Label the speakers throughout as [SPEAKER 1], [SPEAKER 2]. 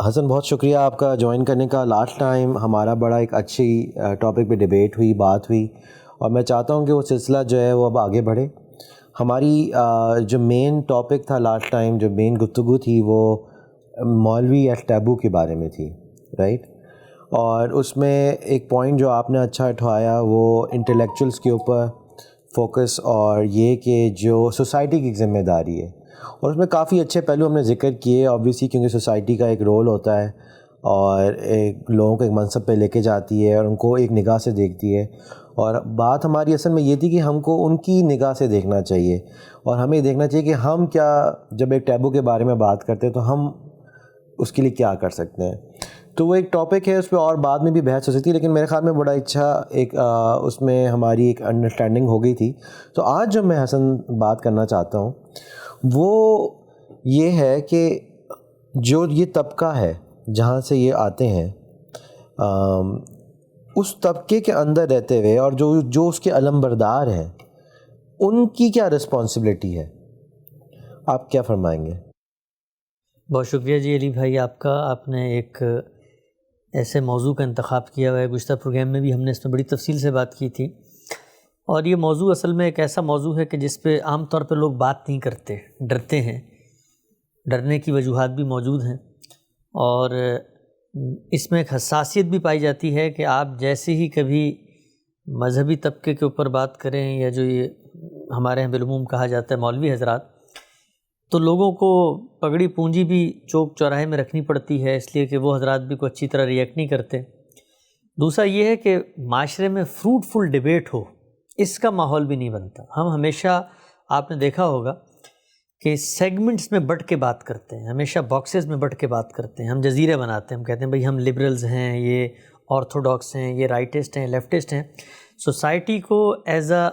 [SPEAKER 1] حسن بہت شکریہ آپ کا جوائن کرنے کا. لاسٹ ٹائم ہمارا بڑا ایک اچھی ٹاپک پہ ڈیبیٹ ہوئی، بات ہوئی، اور میں چاہتا ہوں کہ وہ سلسلہ جو ہے وہ اب آگے بڑھے. ہماری جو مین ٹاپک تھا لاسٹ ٹائم، جو مین گفتگو تھی، وہ مولوی یا ٹیبو کے بارے میں تھی، رائٹ؟ اور اس میں ایک پوائنٹ جو آپ نے اچھا اٹھایا وہ انٹلیکچوئلس کے اوپر فوکس، اور یہ کہ جو سوسائٹی کی ذمہ داری ہے، اور اس میں کافی اچھے پہلو ہم نے ذکر کیے آبویسلی، کیونکہ سوسائٹی کا ایک رول ہوتا ہے اور ایک لوگوں کو ایک منصب پہ لے کے جاتی ہے اور ان کو ایک نگاہ سے دیکھتی ہے. اور بات ہماری اصل میں یہ تھی کہ ہم کو ان کی نگاہ سے دیکھنا چاہیے، اور ہمیں دیکھنا چاہیے کہ ہم کیا، جب ایک ٹیبو کے بارے میں بات کرتے ہیں تو ہم اس کے لیے کیا کر سکتے ہیں. تو وہ ایک ٹاپک ہے، اس پہ اور بعد میں بھی بحث ہو سکتی ہے، لیکن میرے خیال میں بڑا اچھا ایک اس میں ہماری ایک انڈرسٹینڈنگ ہو گئی تھی. تو آج جو میں حسن بات کرنا چاہتا ہوں وہ یہ ہے کہ جو یہ طبقہ ہے جہاں سے یہ آتے ہیں، اس طبقے کے اندر رہتے ہوئے اور جو اس کے علمبردار ہیں، ان کی کیا رسپانسبلٹی ہے؟ آپ کیا فرمائیں گے؟
[SPEAKER 2] بہت شکریہ جی علی بھائی آپ کا. آپ نے ایک ایسے موضوع کا انتخاب کیا ہوا ہے. گزشتہ پروگرام میں بھی ہم نے اس میں بڑی تفصیل سے بات کی تھی، اور یہ موضوع اصل میں ایک ایسا موضوع ہے کہ جس پہ عام طور پہ لوگ بات نہیں کرتے، ڈرتے ہیں. ڈرنے کی وجوہات بھی موجود ہیں، اور اس میں ایک حساسیت بھی پائی جاتی ہے کہ آپ جیسے ہی کبھی مذہبی طبقے کے اوپر بات کریں، یا جو یہ ہمارے یہاں بالعموم کہا جاتا ہے مولوی حضرات، تو لوگوں کو پگڑی پونجی بھی چوک چوراہے میں رکھنی پڑتی ہے، اس لیے کہ وہ حضرات بھی کوئی اچھی طرح ریئیکٹ نہیں کرتے. دوسرا یہ ہے کہ معاشرے میں فروٹفل ڈیبیٹ ہو، اس کا ماحول بھی نہیں بنتا. ہم ہمیشہ، آپ نے دیکھا ہوگا کہ سیگمنٹس میں بٹ کے بات کرتے ہیں، ہمیشہ باکسز میں بٹ کے بات کرتے ہیں. ہم جزیرے بناتے ہیں، ہم کہتے ہیں بھئی ہم لبرلز ہیں، یہ آرتھوڈاکس ہیں، یہ رائٹسٹ ہیں، لیفٹسٹ ہیں. سوسائٹی کو ایز اے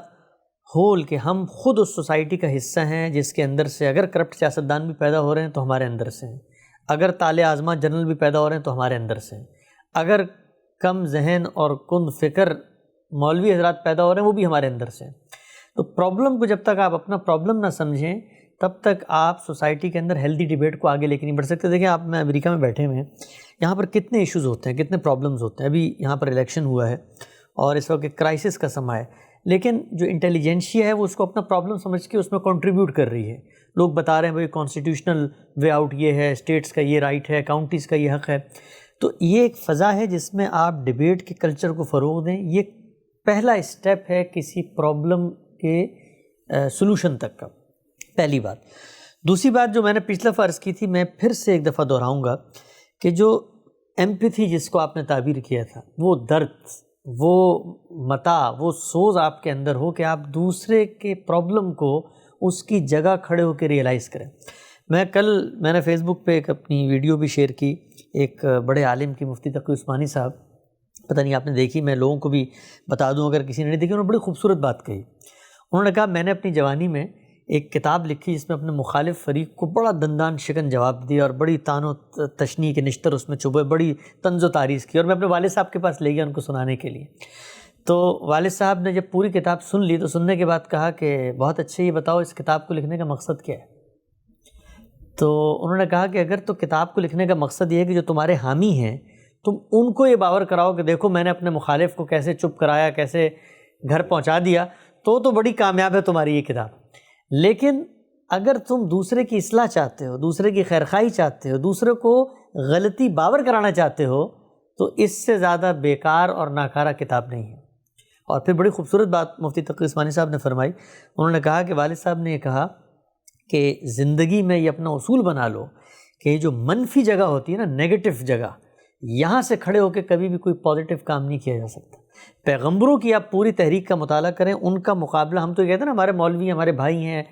[SPEAKER 2] ہول کہ ہم خود اس سوسائٹی کا حصہ ہیں، جس کے اندر سے اگر کرپٹ سیاستدان بھی پیدا ہو رہے ہیں تو ہمارے اندر سے ہیں، اگر طالع آزما جنرل بھی پیدا ہو رہے ہیں تو ہمارے اندر سے ہیں، اگر کم ذہن اور کند فکر مولوی حضرات پیدا ہو رہے ہیں وہ بھی ہمارے اندر سے ہیں. تو پرابلم کو جب تک آپ اپنا پرابلم نہ سمجھیں تب تک آپ سوسائٹی کے اندر ہیلدی ڈیبیٹ کو آگے لے کے نہیں بڑھ سکتے. دیکھیں آپ، میں امریکہ میں بیٹھے ہوئے ہیں، یہاں پر کتنے ایشوز ہوتے ہیں، کتنے پرابلمز ہوتے ہیں. ابھی یہاں پر الیکشن ہوا ہے اور اس وقت ایک کرائسس کا سماں ہے، لیکن جو انٹیلیجنشیا ہے وہ اس کو اپنا پرابلم سمجھ کے اس میں کنٹریبیوٹ کر رہی ہے. لوگ بتا رہے ہیں بھئی کانسٹیٹیوشنل وے آؤٹ یہ ہے، اسٹیٹس کا یہ رائٹ ہے، کاؤنٹیز کا یہ حق ہے. تو یہ ایک فضا ہے جس میں آپ ڈیبیٹ کے کلچر کو فروغ دیں. یہ پہلا اسٹیپ ہے کسی پرابلم کے سلوشن تک کا، پہلی بات. دوسری بات جو میں نے پچھلا فرض کی تھی، میں پھر سے ایک دفعہ دہراؤں گا کہ جو ایمپیتھی جس کو آپ نے تعبیر کیا تھا، وہ درد، وہ متاع، وہ سوز آپ کے اندر ہو کہ آپ دوسرے کے پرابلم کو اس کی جگہ کھڑے ہو کے ریئلائز کریں. میں نے فیس بک پہ ایک اپنی ویڈیو بھی شیئر کی، ایک بڑے عالم کی، مفتی تقی عثمانی صاحب، پتہ نہیں آپ نے دیکھی، میں لوگوں کو بھی بتا دوں اگر کسی نے نہیں دیکھی. انہوں نے بڑی خوبصورت بات کہی. انہوں نے کہا میں نے اپنی جوانی میں ایک کتاب لکھی جس میں اپنے مخالف فریق کو بڑا دندان شکن جواب دیا، اور بڑی تان و تشنیع کے نشتر اس میں چبھے، بڑی طنز و تعریض کی، اور میں اپنے والد صاحب کے پاس لے گیا ان کو سنانے کے لیے. تو والد صاحب نے جب پوری کتاب سن لی تو سننے کے بعد کہا کہ بہت اچھے، یہ بتاؤ اس کتاب کو لکھنے کا مقصد کیا ہے؟ تو انہوں نے کہا کہ اگر تو کتاب کو لکھنے کا مقصد یہ ہے کہ جو تمہارے حامی ہیں تم ان کو یہ باور کراؤ کہ دیکھو میں نے اپنے مخالف کو کیسے چپ کرایا، کیسے گھر پہنچا دیا، تو بڑی کامیاب ہے تمہاری یہ کتاب. لیکن اگر تم دوسرے کی اصلاح چاہتے ہو، دوسرے کی خیرخواہی چاہتے ہو، دوسرے کو غلطی باور کرانا چاہتے ہو، تو اس سے زیادہ بیکار اور ناکارہ کتاب نہیں ہے. اور پھر بڑی خوبصورت بات مفتی تقی عثمانی صاحب نے فرمائی. انہوں نے کہا کہ والد صاحب نے یہ کہا کہ زندگی میں یہ اپنا اصول بنا لو کہ جو منفی جگہ ہوتی ہے نا، نیگیٹو جگہ، یہاں سے کھڑے ہو کے کبھی بھی کوئی پازیٹیو کام نہیں کیا جا سکتا. پیغمبروں کی آپ پوری تحریک کا مطالعہ کریں، ان کا مقابلہ، ہم تو کہتے ہیں نا ہمارے مولوی ہمارے بھائی ہیں،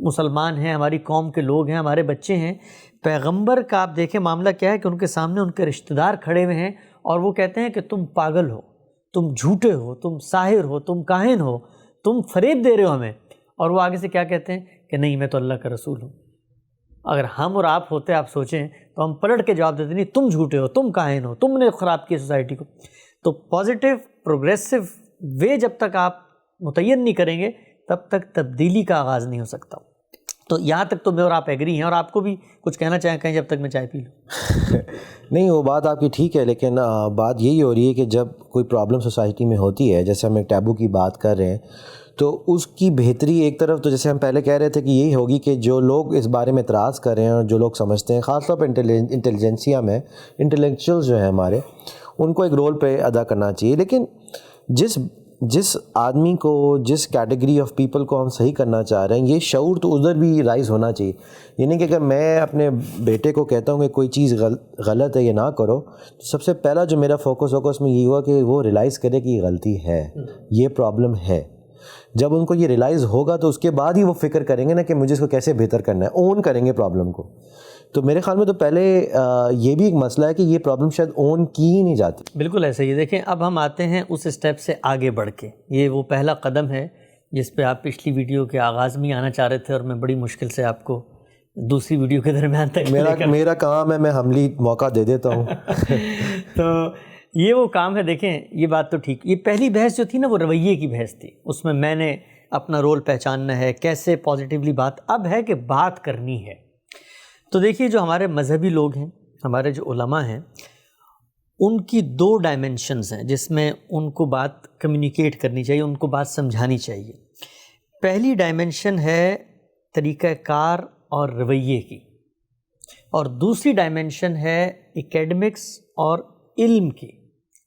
[SPEAKER 2] مسلمان ہیں، ہماری قوم کے لوگ ہیں، ہمارے بچے ہیں. پیغمبر کا آپ دیکھیں معاملہ کیا ہے کہ ان کے سامنے ان کے رشتہ دار کھڑے ہوئے ہیں اور وہ کہتے ہیں کہ تم پاگل ہو، تم جھوٹے ہو، تم ساحر ہو، تم کاہن ہو، تم فریب دے رہے ہو ہمیں. اور وہ آگے سے کیا کہتے ہیں کہ نہیں میں تو اللہ کا رسول ہوں. اگر ہم اور آپ ہوتے، آپ سوچیں، تو ہم پلٹ کے جواب دیتے نہیں تم جھوٹے ہو، تم کاہن ہو، تم نے خراب کی سوسائٹی کو. تو پازیٹیو پروگریسو وے جب تک آپ متعین نہیں کریں گے تب تک تبدیلی کا آغاز نہیں ہو سکتا. تو یہاں تک تو میں اور آپ ایگری ہیں، اور آپ کو بھی کچھ کہنا چاہیں کہیں جب تک میں چائے پی لوں؟
[SPEAKER 1] نہیں، وہ بات آپ کی ٹھیک ہے، لیکن بات یہی ہو رہی ہے کہ جب کوئی پرابلم سوسائٹی میں ہوتی ہے، جیسے ہم ایک ٹیبو کی بات کر رہے ہیں، تو اس کی بہتری ایک طرف تو جیسے ہم پہلے کہہ رہے تھے کہ یہی ہوگی کہ جو لوگ اس بارے میں اعتراض کر رہے ہیں اور جو لوگ سمجھتے ہیں، خاص طور پہ انٹیلیجنسیا میں انٹلیکچوئل جو ہیں ہمارے، ان کو ایک رول پہ ادا کرنا چاہیے. لیکن جس آدمی کو، جس کیٹیگری آف پیپل کو ہم صحیح کرنا چاہ رہے ہیں، یہ شعور تو ادھر بھی رائز ہونا چاہیے. یعنی کہ اگر میں اپنے بیٹے کو کہتا ہوں کہ کوئی چیز غلط ہے یہ نہ کرو، تو سب سے پہلا جو میرا فوکس ہوگا اس میں یہ ہوا کہ وہ ریلائز کرے کہ یہ غلطی ہے، یہ پرابلم ہے. جب ان کو یہ ریلائز ہوگا تو اس کے بعد ہی وہ فکر کریں گے نا کہ مجھے اس کو کیسے بہتر کرنا ہے، اون کریں گے پرابلم کو. تو میرے خیال میں تو پہلے یہ بھی ایک مسئلہ ہے کہ یہ پرابلم شاید اون کی ہی نہیں جاتی.
[SPEAKER 2] بالکل ایسا ہی. دیکھیں اب ہم آتے ہیں اس اسٹیپ سے آگے بڑھ کے. یہ وہ پہلا قدم ہے جس پہ آپ پچھلی ویڈیو کے آغاز میں آنا چاہ رہے تھے، اور میں بڑی مشکل سے آپ کو دوسری ویڈیو کے درمیان تک
[SPEAKER 1] میرا کام ہے، میں حملی موقع دے دیتا ہوں.
[SPEAKER 2] تو یہ وہ کام ہے. دیکھیں یہ بات تو ٹھیک، یہ پہلی بحث جو تھی نا وہ رویے کی بحث تھی، اس میں نے اپنا رول پہچاننا ہے، کیسے پازیٹیولی بات. اب ہے کہ بات کرنی ہے. تو دیکھیے جو ہمارے مذہبی لوگ ہیں، ہمارے جو علماء ہیں، ان کی دو ڈائمنشنز ہیں جس میں ان کو بات کمیونیکیٹ کرنی چاہیے، ان کو بات سمجھانی چاہیے. پہلی ڈائمنشن ہے طریقہ کار اور رویے کی، اور دوسری ڈائمنشن ہے ایکیڈمکس اور علم کی.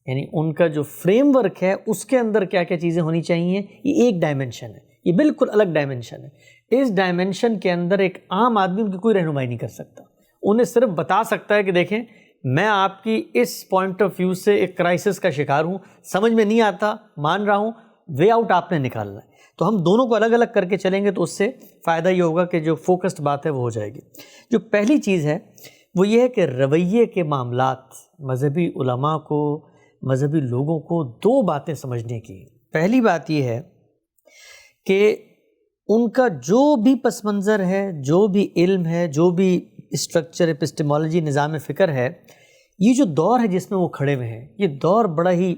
[SPEAKER 2] یعنی ان کا جو فریم ورک ہے اس کے اندر کیا کیا چیزیں ہونی چاہیے، یہ ایک ڈائمنشن ہے، یہ بالکل الگ ڈائمنشن ہے. اس ڈائمنشن کے اندر ایک عام آدمی ان کی کوئی رہنمائی نہیں کر سکتا. انہیں صرف بتا سکتا ہے کہ دیکھیں میں آپ کی اس پوائنٹ آف ویو سے ایک کرائسس کا شکار ہوں، سمجھ میں نہیں آتا، مان رہا ہوں، وے آؤٹ آپ نے نکالنا ہے. تو ہم دونوں کو الگ الگ کر کے چلیں گے تو اس سے فائدہ یہ ہوگا کہ جو فوکسڈ بات ہے وہ ہو جائے گی. جو پہلی چیز ہے وہ یہ ہے کہ رویے کے معاملات مذہبی علماء کو، مذہبی لوگوں کو دو باتیں سمجھنے کی. پہلی بات یہ ہے کہ ان کا جو بھی پس منظر ہے، جو بھی علم ہے، جو بھی اسٹرکچر، ایپسٹیمالوجی، نظام فکر ہے، یہ جو دور ہے جس میں وہ کھڑے ہوئے ہیں، یہ دور بڑا ہی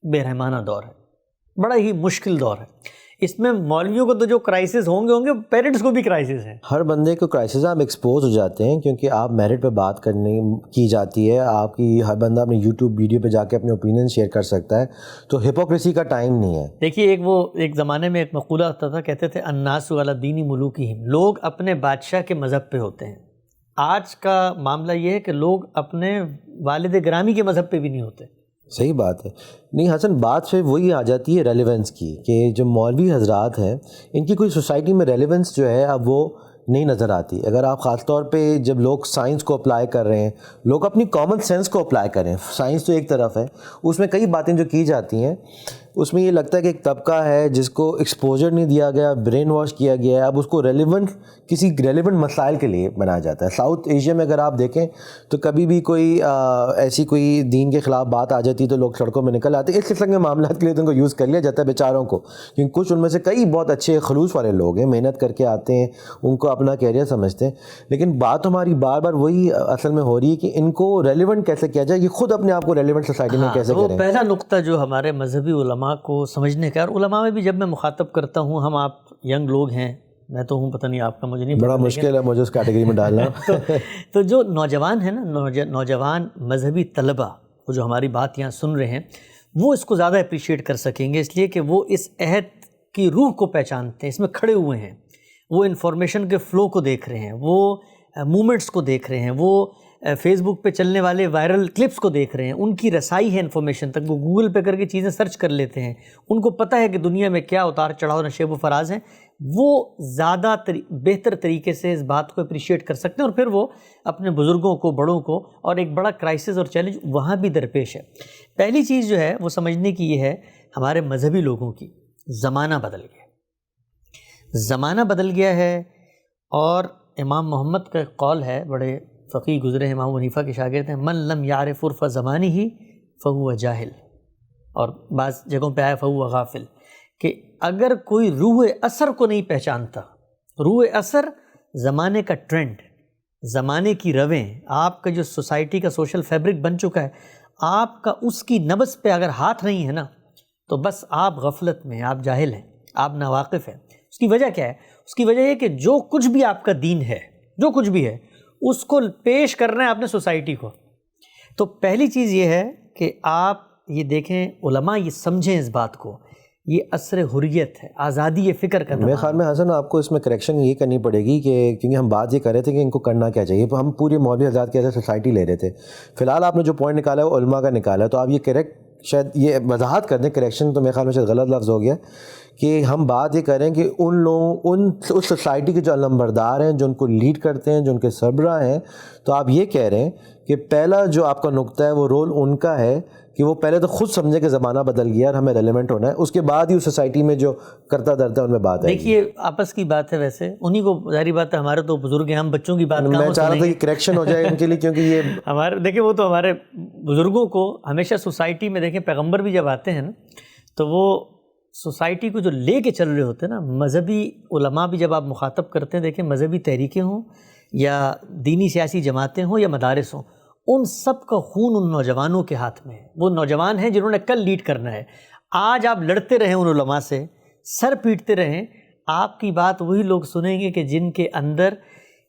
[SPEAKER 2] بے رحمانہ دور ہے، بڑا ہی مشکل دور ہے. اس میں مولویوں کو تو جو کرائسس ہوں گے پیرنٹس کو بھی کرائسس ہیں.
[SPEAKER 1] ہر بندے کو کرائسس آپ ایکسپوز ہو جاتے ہیں، کیونکہ آپ میرٹ پہ بات کرنے کی جاتی ہے، آپ کی ہر بندہ اپنے یوٹیوب ویڈیو پہ جا کے اپنے اوپینین شیئر کر سکتا ہے. تو ہپوکریسی کا ٹائم نہیں ہے.
[SPEAKER 2] دیکھیے ایک زمانے میں ایک مقولہ ہوتا تھا، کہتے تھے الناس علی دین ملوکہم، لوگ اپنے بادشاہ کے مذہب پہ ہوتے ہیں. آج کا معاملہ یہ ہے کہ لوگ اپنے والد گرامی کے مذہب پہ بھی نہیں ہوتے.
[SPEAKER 1] صحیح بات ہے. نہیں حسن، بات پھر وہی آ جاتی ہے ریلیونس کی، کہ جو مولوی حضرات ہیں ان کی کوئی سوسائٹی میں ریلیونس جو ہے اب وہ نہیں نظر آتی. اگر آپ خاص طور پہ جب لوگ سائنس کو اپلائی کر رہے ہیں، لوگ اپنی کامن سینس کو اپلائی کر رہے ہیں. سائنس تو ایک طرف ہے، اس میں کئی باتیں جو کی جاتی ہیں، اس میں یہ لگتا ہے کہ ایک طبقہ ہے جس کو ایکسپوجر نہیں دیا گیا، برین واش کیا گیا ہے، اب اس کو کسی ریلیونٹ مسائل کے لیے بنایا جاتا ہے. ساؤتھ ایشیا میں اگر آپ دیکھیں تو کبھی بھی کوئی ایسی کوئی دین کے خلاف بات آ جاتی تو لوگ سڑکوں میں نکل آتے. اس قسم کے معاملات کے لیے تو ان کو یوز کر لیا جاتا ہے بیچاروں کو، کیونکہ کچھ ان میں سے کئی بہت اچھے خلوص والے لوگ ہیں، محنت کر کے آتے ہیں، ان کو اپنا کیریئر سمجھتے ہیں. لیکن بات ہماری بار بار وہی اصل میں ہو رہی ہے کہ ان کو ریلیونٹ کیسے کیا جائے، یہ خود اپنے آپ کو ریلیونٹ سوسائٹی میں کیسے کریں.
[SPEAKER 2] پہلا نقطہ جو ہمارے مذہبی علماء کو سمجھنے کا، اور علماء میں بھی جب میں مخاطب کرتا ہوں، ہم آپ ینگ لوگ ہیں، میں تو ہوں، پتہ نہیں آپ کا مجھے نہیں،
[SPEAKER 1] بڑا مشکل ہے مجھے اس کیٹیگری میں ڈالنا.
[SPEAKER 2] تو جو نوجوان ہیں نا، نوجوان مذہبی طلبہ، وہ جو ہماری بات یہاں سن رہے ہیں، وہ اس کو زیادہ اپریشیٹ کر سکیں گے، اس لیے کہ وہ اس عہد کی روح کو پہچانتے ہیں، اس میں کھڑے ہوئے ہیں، وہ انفارمیشن کے فلو کو دیکھ رہے ہیں، وہ مومنٹس کو دیکھ رہے ہیں، وہ فیس بک پہ چلنے والے وائرل کلپس کو دیکھ رہے ہیں، ان کی رسائی ہے انفارمیشن تک، وہ گوگل پہ کر کے چیزیں سرچ کر لیتے ہیں، ان کو پتہ ہے کہ دنیا میں کیا اتار چڑھاؤ، نشیب و فراز ہیں. وہ زیادہ بہتر طریقے سے اس بات کو اپریشیٹ کر سکتے ہیں، اور پھر وہ اپنے بزرگوں کو، بڑوں کو، اور ایک بڑا کرائسس اور چیلنج وہاں بھی درپیش ہے. پہلی چیز جو ہے وہ سمجھنے کی یہ ہے، ہمارے مذہبی لوگوں کی زمانہ بدل گیا، زمانہ بدل گیا ہے. اور امام محمد کا ایک قول ہے، بڑے فقیہ گزرے ہیں، امام حنیفہ کے شاگرد ہیں، من لم یعرف عرف زمانہ فہو جاہل، اور بعض جگہوں پہ آیا فہو غافل، کہ اگر کوئی روح اثر کو نہیں پہچانتا، روح اثر زمانے کا ٹرینڈ، زمانے کی رویں، آپ کا جو سوسائٹی کا سوشل فیبرک بن چکا ہے، آپ کا اس کی نبض پہ اگر ہاتھ نہیں ہے نا، تو بس آپ غفلت میں ہیں، آپ جاہل ہیں، آپ ناواقف ہیں. اس کی وجہ کیا ہے؟ اس کی وجہ یہ کہ جو کچھ بھی آپ کا دین ہے، جو کچھ بھی ہے، اس کو پیش کرنا ہے آپ نے سوسائٹی کو. تو پہلی چیز یہ ہے کہ آپ یہ دیکھیں، علماء یہ سمجھیں اس بات کو، یہ عصر حریت ہے، آزادی فکر کا.
[SPEAKER 1] میرے خیال میں حسن آپ کو اس میں کریکشن یہ کرنی پڑے گی کہ کیونکہ ہم بات یہ کر رہے تھے کہ ان کو کرنا کیا چاہیے، ہم پوری مولوی حضرات کے ایسے سوسائٹی لے رہے تھے. فی الحال آپ نے جو پوائنٹ نکالا ہے وہ علماء کا نکالا ہے، تو آپ یہ کریکٹ شاید یہ وضاحت کر دیں، کریکشن تو میرے خیال میں شاید غلط لفظ ہو گیا، کہ ہم بات یہ کریں کہ ان لوگوں اس سوسائٹی کے جو علمبردار ہیں، جو ان کو لیڈ کرتے ہیں، جو ان کے سربراہ ہیں، تو آپ یہ کہہ رہے ہیں کہ پہلا جو آپ کا نقطہ ہے وہ رول ان کا ہے کہ وہ پہلے تو خود سمجھے کہ زمانہ بدل گیا اور ہمیں ریلیونٹ ہونا ہے، اس کے بعد ہی اس سوسائٹی میں جو کرتا درتا ہے ان میں بات ہے.
[SPEAKER 2] دیکھیے آپس کی بات ہے، ویسے انہی کو ظاہری بات ہے، ہمارے تو بزرگ ہیں، ہم بچوں کی بات کہاں
[SPEAKER 1] میں چاہ رہا تھا کہ کریکشن ہو جائے ان کے لیے، کیونکہ یہ
[SPEAKER 2] ہمارے دیکھیں وہ تو ہمارے بزرگوں کو ہمیشہ سوسائٹی میں دیکھیں، پیغمبر بھی جب آتے ہیں نا تو وہ سوسائٹی کو جو لے کے چل رہے ہوتے ہیں نا، مذہبی علماء بھی جب آپ مخاطب کرتے ہیں، دیکھیں مذہبی تحریکیں ہوں یا دینی سیاسی جماعتیں ہوں یا مدارس ہوں، ان سب کا خون ان نوجوانوں کے ہاتھ میں ہے. وہ نوجوان ہیں جنہوں نے کل لیڈ کرنا ہے. آج آپ لڑتے رہیں ان علماء سے، سر پیٹتے رہیں، آپ کی بات وہی لوگ سنیں گے کہ جن کے اندر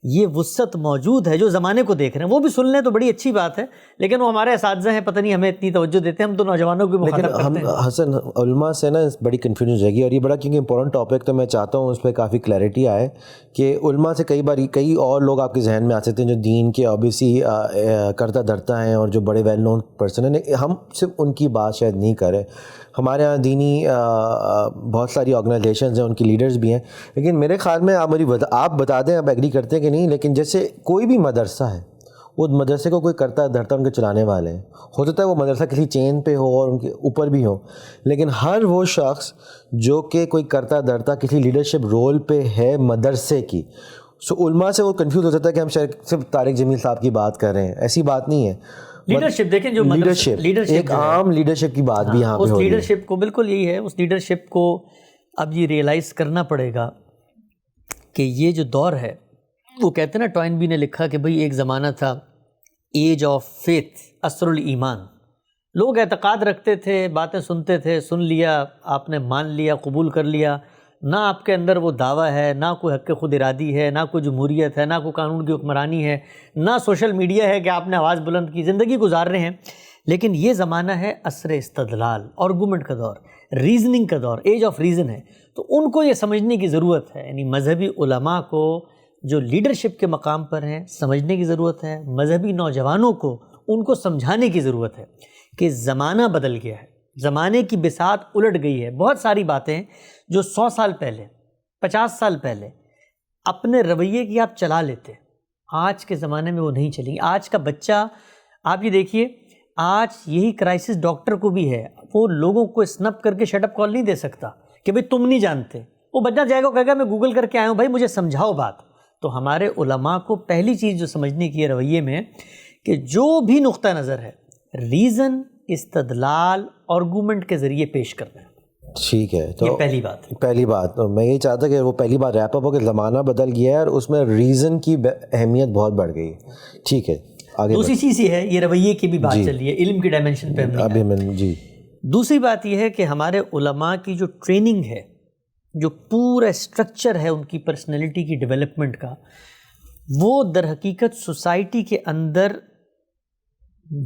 [SPEAKER 2] یہ وسعت موجود ہے، جو زمانے کو دیکھ رہے ہیں. وہ بھی سن لیں تو بڑی اچھی بات ہے، لیکن وہ ہمارے اساتذہ ہیں، پتہ نہیں ہمیں اتنی توجہ دیتے ہیں، ہم تو نوجوانوں کو مخاطب کرتے ہیں.
[SPEAKER 1] لیکن ہم حسن علماء سے نا بڑی کنفیوژن ہو جائے گی، اور یہ بڑا کیونکہ امپورٹنٹ ٹاپک، تو میں چاہتا ہوں اس پہ کافی کلیئرٹی آئے کہ علماء سے کئی اور لوگ آپ کے ذہن میں آ سکتے ہیں جو دین کے اوبیسلی کرتا دھرتا ہیں اور جو بڑے ویل نون پرسن ہیں. ہم صرف ان کی بات شاید نہیں کریں، ہمارے یہاں دینی بہت ساری آرگنائزیشنز ہیں، ان کی لیڈرز بھی ہیں. لیکن میرے خیال میں آپ بتا دیں آپ ایگری کرتے ہیں کہ نہیں، لیکن جیسے کوئی بھی مدرسہ ہے، وہ مدرسے کو کوئی کرتا دھرتا ان کے چلانے والے ہیں، ہو سکتا ہے وہ مدرسہ کسی چین پہ ہو اور ان کے اوپر بھی ہو، لیکن ہر وہ شخص جو کہ کوئی کرتا دھرتا کسی لیڈرشپ رول پہ ہے مدرسے کی، علماء سے وہ کنفیوز ہو سکتا ہے کہ ہم صرف طارق جمیل صاحب کی بات کر رہے ہیں. ایسی بات نہیں ہے.
[SPEAKER 2] لیڈرشپ دیکھیں، جو
[SPEAKER 1] لیڈرشپ ایک عام لیڈرشپ کی بات بھی یہاں پہ ہو رہی ہے.
[SPEAKER 2] اس لیڈرشپ کو بالکل یہی ہے، اس لیڈرشپ کو اب یہ ریئلائز کرنا پڑے گا کہ یہ جو دور ہے، وہ کہتے ہیں نا، ٹوائن بی نے لکھا کہ بھئی ایک زمانہ تھا ایج آف فیتھ، عصر الایمان. لوگ اعتقاد رکھتے تھے، باتیں سنتے تھے، سن لیا آپ نے، مان لیا، قبول کر لیا. نہ آپ کے اندر وہ دعویٰ ہے، نہ کوئی حق خود ارادی ہے، نہ کوئی جمہوریت ہے، نہ کوئی قانون کی حکمرانی ہے، نہ سوشل میڈیا ہے کہ آپ نے آواز بلند کی، زندگی گزار رہے ہیں. لیکن یہ زمانہ ہے عصر استدلال، آرگومنٹ کا دور، ریزننگ کا دور، ایج آف ریزن ہے. تو ان کو یہ سمجھنے کی ضرورت ہے، یعنی مذہبی علماء کو جو لیڈرشپ کے مقام پر ہیں سمجھنے کی ضرورت ہے. مذہبی نوجوانوں کو ان کو سمجھانے کی ضرورت ہے کہ زمانہ بدل گیا ہے، زمانے کی بساط الٹ گئی ہے. بہت ساری باتیں جو 100 سال پہلے، 50 سال پہلے اپنے رویے کی آپ چلا لیتے، آج کے زمانے میں وہ نہیں چلیں. آج کا بچہ آپ یہ دیکھیے، آج یہی کرائسس ڈاکٹر کو بھی ہے، وہ لوگوں کو اسنپ کر کے شٹ اپ کال نہیں دے سکتا کہ بھئی تم نہیں جانتے. وہ بچہ جائے گا کہے گا میں گوگل کر کے آیا ہوں، بھائی مجھے سمجھاؤ بات. تو ہمارے علماء کو پہلی چیز جو سمجھنے کی ہے رویے میں، کہ جو بھی نقطہ نظر ہے ریزن، استدلال، آرگومنٹ کے ذریعے پیش کرنا ہے.
[SPEAKER 1] ٹھیک ہے، تو
[SPEAKER 2] یہ پہلی بات
[SPEAKER 1] تو میں یہی چاہتا کہ وہ پہلی بات ریپ اپ ہو کہ زمانہ بدل گیا ہے اور اس میں ریزن کی اہمیت بہت بڑھ گئی. ٹھیک ہے، آگے
[SPEAKER 2] دوسری چیز یہ ہے، یہ رویے کی بھی بات چل رہی ہے، علم کی ڈائمنشن پہ
[SPEAKER 1] جی.
[SPEAKER 2] دوسری بات یہ ہے کہ ہمارے علماء کی جو ٹریننگ ہے، جو پورا اسٹرکچر ہے ان کی پرسنالٹی کی ڈیولپمنٹ کا، وہ در حقیقت سوسائٹی کے اندر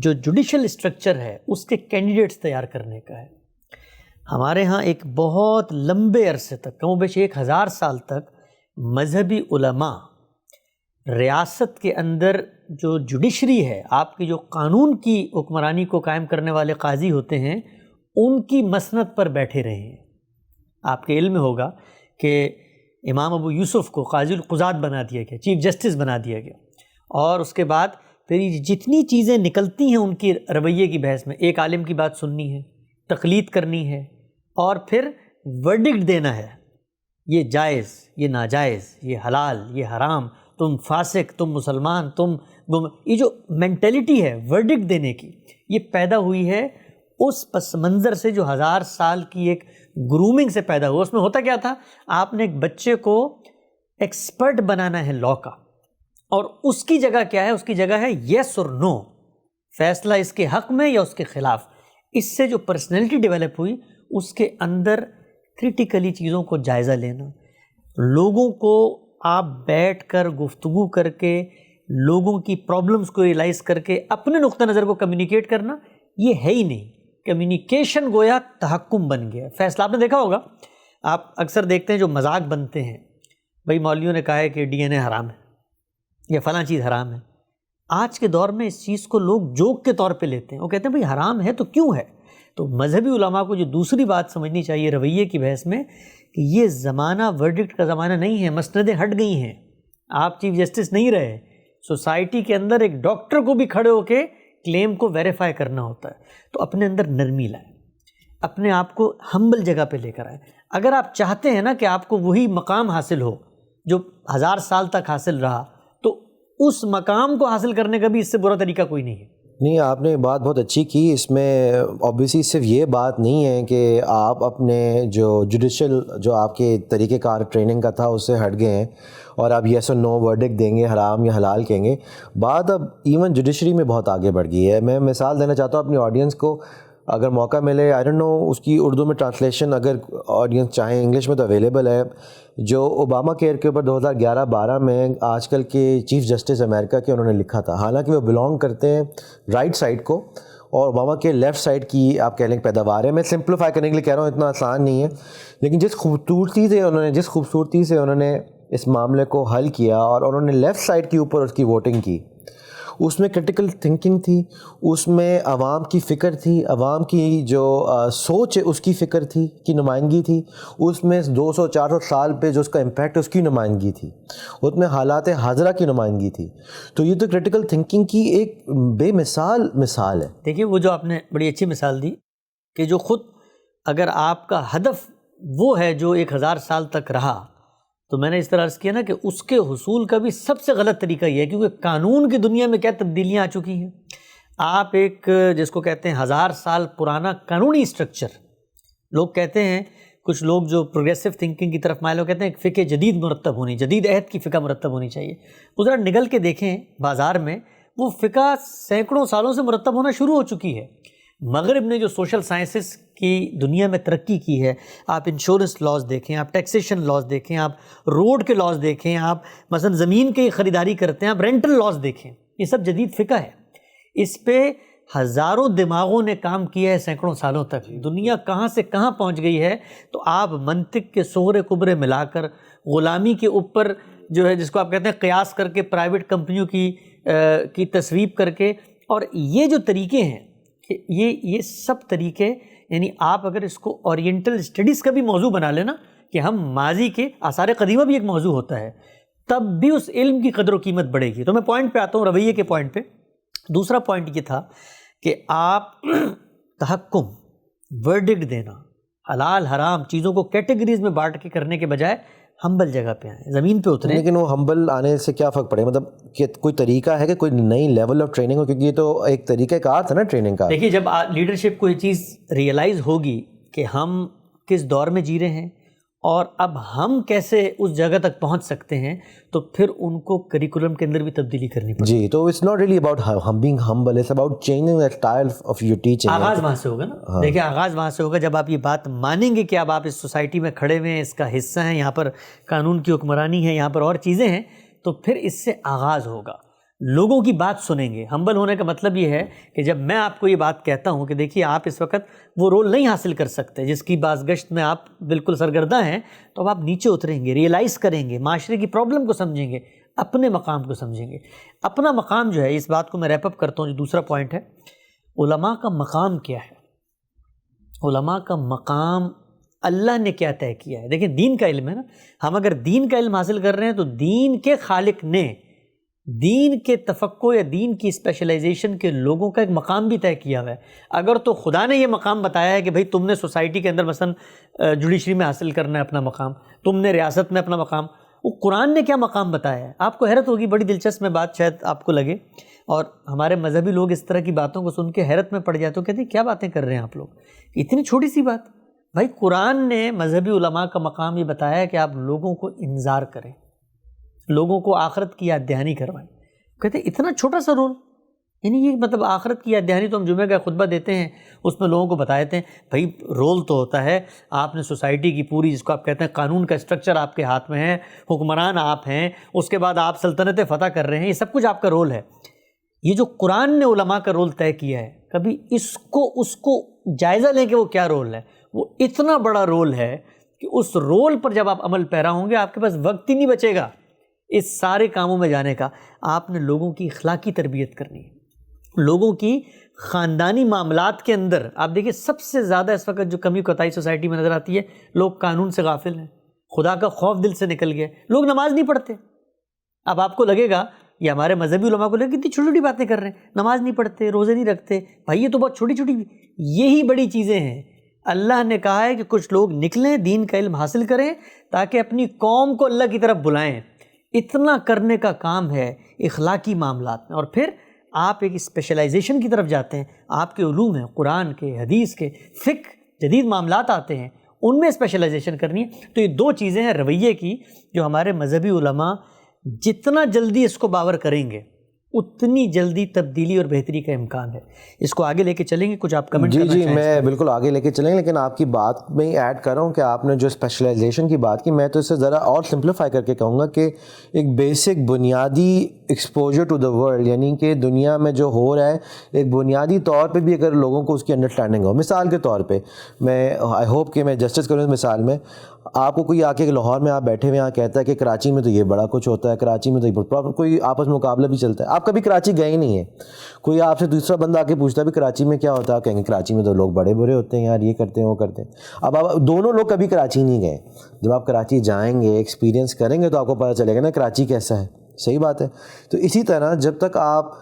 [SPEAKER 2] جو جوڈیشل اسٹرکچر ہے اس کے کینڈیڈیٹس تیار کرنے کا ہے. ہمارے ہاں ایک بہت لمبے عرصے تک، کم و بیش 1000 سال تک، مذہبی علماء ریاست کے اندر جو جوڈیشری ہے، آپ کی جو قانون کی حکمرانی کو قائم کرنے والے قاضی ہوتے ہیں، ان کی مسند پر بیٹھے رہے ہیں. آپ کے علم میں ہوگا کہ امام ابو یوسف کو قاضی القضات بنا دیا گیا، چیف جسٹس بنا دیا گیا، اور اس کے بعد پھر جتنی چیزیں نکلتی ہیں ان کی رویے کی بحث میں، ایک عالم کی بات سننی ہے، تقلید کرنی ہے، اور پھر ورڈکٹ دینا ہے، یہ جائز، یہ ناجائز، یہ حلال، یہ حرام، تم فاسق، تم مسلمان، تم یہ جو مینٹلٹی ہے ورڈکٹ دینے کی، یہ پیدا ہوئی ہے اس پس منظر سے جو 1000 سال کی ایک گرومنگ سے پیدا ہوا. اس میں ہوتا کیا تھا، آپ نے ایک بچے کو ایکسپرٹ بنانا ہے لاء کا، اور اس کی جگہ کیا ہے، اس کی جگہ ہے یس اور نو، فیصلہ اس کے حق میں یا اس کے خلاف. اس سے جو پرسنالٹی ڈیولپ ہوئی، اس کے اندر کریٹیکلی چیزوں کو جائزہ لینا، لوگوں کو آپ بیٹھ کر گفتگو کر کے لوگوں کی پرابلمز کو ریئلائز کر کے اپنے نقطہ نظر کو کمیونیکیٹ کرنا یہ ہے ہی نہیں. کمیونیکیشن گویا تحکم بن گیا. فیصلہ آپ نے دیکھا ہوگا, آپ اکثر دیکھتے ہیں جو مذاق بنتے ہیں, بھائی مولویوں نے کہا ہے کہ ڈی این اے حرام ہے یا فلاں چیز حرام ہے. آج کے دور میں اس چیز کو لوگ جوک کے طور پہ لیتے ہیں, وہ کہتے ہیں بھئی حرام ہے تو کیوں ہے. تو مذہبی علماء کو جو دوسری بات سمجھنی چاہیے رویے کی بحث میں کہ یہ زمانہ ورڈکٹ کا زمانہ نہیں ہے, مسندیں ہٹ گئی ہیں. آپ چیف جسٹس نہیں رہے. سوسائٹی کے اندر ایک ڈاکٹر کو بھی کھڑے ہو کے کلیم کو ویریفائی کرنا ہوتا ہے. تو اپنے اندر نرمی لائیں, اپنے آپ کو ہمبل جگہ پہ لے کر آئیں. اگر آپ چاہتے ہیں نا کہ آپ کو وہی مقام حاصل ہو جو 1000 سال تک حاصل رہا, تو اس مقام کو حاصل کرنے کا بھی اس سے برا طریقہ کوئی نہیں ہے.
[SPEAKER 1] نہیں, آپ نے بات بہت اچھی کی. اس میں اوبیسلی صرف یہ بات نہیں ہے کہ آپ اپنے جو جوڈیشل جو آپ کے طریقہ کار ٹریننگ کا تھا اس سے ہٹ گئے ہیں اور آپ یس اور نو ورڈکٹ دیں گے, حرام یا حلال کہیں گے. بات اب ایون جوڈیشری میں بہت آگے بڑھ گئی ہے. میں مثال دینا چاہتا ہوں اپنی آڈینس کو, اگر موقع ملے, آئی ڈونٹ نو اس کی اردو میں ٹرانسلیشن اگر آڈینس چاہیں, انگلش میں تو اویلیبل ہے, جو اوباما کیئر کے اوپر 2011-12 میں آج کل کے چیف جسٹس امریکہ کے انہوں نے لکھا تھا. حالانکہ وہ بلانگ کرتے ہیں رائٹ سائڈ کو اور اوباما کے لیفٹ سائڈ کی آپ کہہ لیں پیداوار ہے. میں سمپلیفائی کرنے کے لیے کہہ رہا ہوں, اتنا آسان نہیں ہے, لیکن جس خوبصورتی سے انہوں نے اس معاملے کو حل کیا اور انہوں نے لیفٹ سائڈ کے اوپر اس کی ووٹنگ کی, اس میں کرٹیکل تھنکنگ تھی, اس میں عوام کی فکر تھی, عوام کی جو سوچ ہے اس کی فکر تھی, کی نمائندگی تھی, اس میں 200-400 سال پہ جو اس کا امپیکٹ ہے اس کی نمائندگی تھی, اس میں حالات حاضرہ کی نمائندگی تھی. تو یہ تو کرٹیکل تھنکنگ کی ایک بے مثال ہے.
[SPEAKER 2] دیکھیے وہ جو آپ نے بڑی اچھی مثال دی کہ جو خود اگر آپ کا ہدف وہ ہے جو 1000 سال تک رہا, تو میں نے اس طرح عرض کیا نا کہ اس کے حصول کا بھی سب سے غلط طریقہ یہ ہے, کیونکہ قانون کی دنیا میں کیا تبدیلیاں آ چکی ہیں. آپ ایک جس کو کہتے ہیں 1000 سال پرانا قانونی اسٹرکچر, لوگ کہتے ہیں کچھ لوگ جو پروگریسو تھنکنگ کی طرف مائل ہو کہتے ہیں ایک فقہ جدید مرتب ہونی, جدید عہد کی فقہ مرتب ہونی چاہیے. وہ ذرا نگل کے دیکھیں بازار میں, وہ فقہ سینکڑوں سالوں سے مرتب ہونا شروع ہو چکی ہے. مغرب نے جو سوشل سائنسز کی دنیا میں ترقی کی ہے, آپ انشورنس لاز دیکھیں, آپ ٹیکسیشن لاز دیکھیں, آپ روڈ کے لاز دیکھیں, آپ مثلا زمین کی خریداری کرتے ہیں, آپ رینٹل لاز دیکھیں, یہ سب جدید فقہ ہے. اس پہ ہزاروں دماغوں نے کام کیا ہے سینکڑوں سالوں تک. دنیا کہاں سے کہاں پہنچ گئی ہے. تو آپ منطق کے صغرے کبرے ملا کر غلامی کے اوپر جو ہے جس کو آپ کہتے ہیں قیاس کر کے پرائیویٹ کمپنیوں کی تصویب کر کے, اور یہ جو طریقے ہیں کہ یہ سب طریقے, یعنی آپ اگر اس کو اورینٹل اسٹڈیز کا بھی موضوع بنا لینا کہ ہم ماضی کے آثار قدیمہ بھی ایک موضوع ہوتا ہے, تب بھی اس علم کی قدر و قیمت بڑھے گی. تو میں پوائنٹ پہ آتا ہوں, رویے کے پوائنٹ پہ. دوسرا پوائنٹ یہ تھا کہ آپ تحکم, ورڈکٹ دینا, حلال حرام چیزوں کو کیٹیگریز میں بانٹ کے کرنے کے بجائے ہمبل جگہ پہ آئیں, زمین پہ اتریں.
[SPEAKER 1] لیکن وہ ہمبل آنے سے کیا فرق پڑے, مطلب کہ کوئی طریقہ ہے کہ کوئی نئی لیول آف ٹریننگ ہو, کیونکہ یہ تو ایک طریقہ کار تھا نا ٹریننگ کا.
[SPEAKER 2] دیکھیے جب لیڈرشپ کو یہ چیز ریئلائز ہوگی کہ ہم کس دور میں جی رہے ہیں اور اب ہم کیسے اس جگہ تک پہنچ سکتے ہیں, تو پھر ان کو کریکولم کے اندر بھی تبدیلی کرنی پڑے.
[SPEAKER 1] جی, تو it's not really about being humble, it's about changing the style of your teaching.
[SPEAKER 2] آغاز وہاں سے ہوگا نا. دیکھیں آغاز وہاں سے ہوگا جب آپ یہ بات مانیں گے کہ اب آپ اس سوسائٹی میں کھڑے ہوئے ہیں, اس کا حصہ ہیں, یہاں پر قانون کی حکمرانی ہے, یہاں پر اور چیزیں ہیں, تو پھر اس سے آغاز ہوگا. لوگوں کی بات سنیں گے. ہمبل ہونے کا مطلب یہ ہے کہ جب میں آپ کو یہ بات کہتا ہوں کہ دیکھیے آپ اس وقت وہ رول نہیں حاصل کر سکتے جس کی بازگشت میں آپ بالکل سرگردہ ہیں, تو اب آپ نیچے اتریں گے, ریئلائز کریں گے, معاشرے کی پرابلم کو سمجھیں گے, اپنے مقام کو سمجھیں گے. اپنا مقام جو ہے, اس بات کو میں ریپ اپ کرتا ہوں, جو دوسرا پوائنٹ ہے, علماء کا مقام کیا ہے. علماء کا مقام اللہ نے کیا طے کیا ہے. دیکھیں دین کا علم ہے نا, ہم اگر دین کا علم حاصل کر رہے ہیں تو دین کے خالق نے دین کے تفقع یا دین کی اسپیشلائزیشن کے لوگوں کا ایک مقام بھی طے کیا ہوا ہے. اگر تو خدا نے یہ مقام بتایا ہے کہ بھئی تم نے سوسائٹی کے اندر مثلا جوڈیشری میں حاصل کرنا ہے اپنا مقام, تم نے ریاست میں اپنا مقام, وہ قرآن نے کیا مقام بتایا ہے. آپ کو حیرت ہوگی, بڑی دلچسپ میں بات شاید آپ کو لگے, اور ہمارے مذہبی لوگ اس طرح کی باتوں کو سن کے حیرت میں پڑ جاتے تو کہتے ہیں کیا باتیں کر رہے ہیں آپ لوگ, اتنی چھوٹی سی بات. بھائی قرآن نے مذہبی علماء کا مقام یہ بتایا ہے کہ آپ لوگوں کو انذار کریں, لوگوں کو آخرت کی یاد دہانی کروائیں. کہتے ہیں اتنا چھوٹا سا رول, یعنی یہ مطلب آخرت کی یاد دہانی تو ہم جمعہ کا خطبہ دیتے ہیں، اس میں لوگوں کو بتا دیتے ہیں بھائی رول تو ہوتا ہے، آپ نے سوسائٹی کی پوری جس کو آپ کہتے ہیں قانون کا اسٹرکچر آپ کے ہاتھ میں ہے، حکمران آپ ہیں، اس کے بعد آپ سلطنتیں فتح کر رہے ہیں، یہ سب کچھ آپ کا رول ہے۔ یہ جو قرآن نے علماء کا رول طے کیا ہے، کبھی اس کو جائزہ لیں کہ وہ کیا رول ہے، وہ اتنا بڑا رول ہے کہ اس رول پر جب آپ عمل پیرا ہوں گے آپ کے پاس وقت ہی نہیں بچے گا اس سارے کاموں میں جانے کا۔ آپ نے لوگوں کی اخلاقی تربیت کرنی ہے، لوگوں کی خاندانی معاملات کے اندر۔ آپ دیکھیں سب سے زیادہ اس وقت جو کمی کوتاہی سوسائٹی میں نظر آتی ہے، لوگ قانون سے غافل ہیں، خدا کا خوف دل سے نکل گیا، لوگ نماز نہیں پڑھتے۔ اب آپ کو لگے گا، یہ ہمارے مذہبی علماء کو لگے کتنی چھوٹی چھوٹی باتیں کر رہے ہیں، نماز نہیں پڑھتے، روزے نہیں رکھتے، بھائی یہ تو بہت چھوٹی چھوٹی، یہی بڑی چیزیں ہیں۔ اللہ نے کہا ہے کہ کچھ لوگ نکلیں، دین کا علم حاصل کریں تاکہ اپنی قوم کو اللہ کی طرف بلائیں۔ اتنا کرنے کا کام ہے اخلاقی معاملات میں، اور پھر آپ ایک اسپیشلائزیشن کی طرف جاتے ہیں، آپ کے علوم ہیں، قرآن کے، حدیث کے، فقہ، جدید معاملات آتے ہیں، ان میں اسپیشلائزیشن کرنی ہے۔ تو یہ دو چیزیں ہیں رویے کی جو ہمارے مذہبی علماء جتنا جلدی اس کو باور کریں گے اتنی جلدی تبدیلی اور بہتری کا امکان ہے۔ اس کو آگے لے کے چلیں گے، کچھ آپ کمنٹ کرنا چاہیں؟
[SPEAKER 1] جی میں بالکل آگے لے کے چلیں، لیکن آپ کی بات میں ایڈ کر رہا ہوں کہ آپ نے جو اسپیشلائزیشن کی بات کی، میں تو اس سے ذرا اور سمپلیفائی کر کے کہوں گا کہ ایک بیسک بنیادی ایکسپوجر ٹو دا ورلڈ، یعنی کہ دنیا میں جو ہو رہا ہے ایک بنیادی طور پہ بھی اگر لوگوں کو اس کی انڈرسٹینڈنگ ہو۔ مثال کے طور پہ میں آئی ہوپ کہ میں جسٹس کروں اس مثال میں، آپ کو کوئی آ کے لاہور میں آپ بیٹھے ہوئے کہتا ہے کہ کراچی میں تو یہ بڑا کچھ ہوتا ہے، کراچی میں تو یہ کوئی آپس میں مقابلہ بھی چلتا ہے، آپ کبھی کراچی گئے نہیں ہے، کوئی آپ سے دوسرا بندہ آ کے پوچھتا ہے بھی کراچی میں کیا ہوتا ہے، آپ کہیں گے کراچی میں تو لوگ بڑے برے ہوتے ہیں یار، یہ کرتے ہیں وہ کرتے ہیں۔ اب آپ دونوں لوگ کبھی کراچی نہیں گئے، جب آپ کراچی جائیں گے ایکسپیرینس کریں گے تو آپ کو پتہ چلے گا نا کراچی کیسا ہے۔ صحیح بات ہے۔ تو اسی طرح جب تک آپ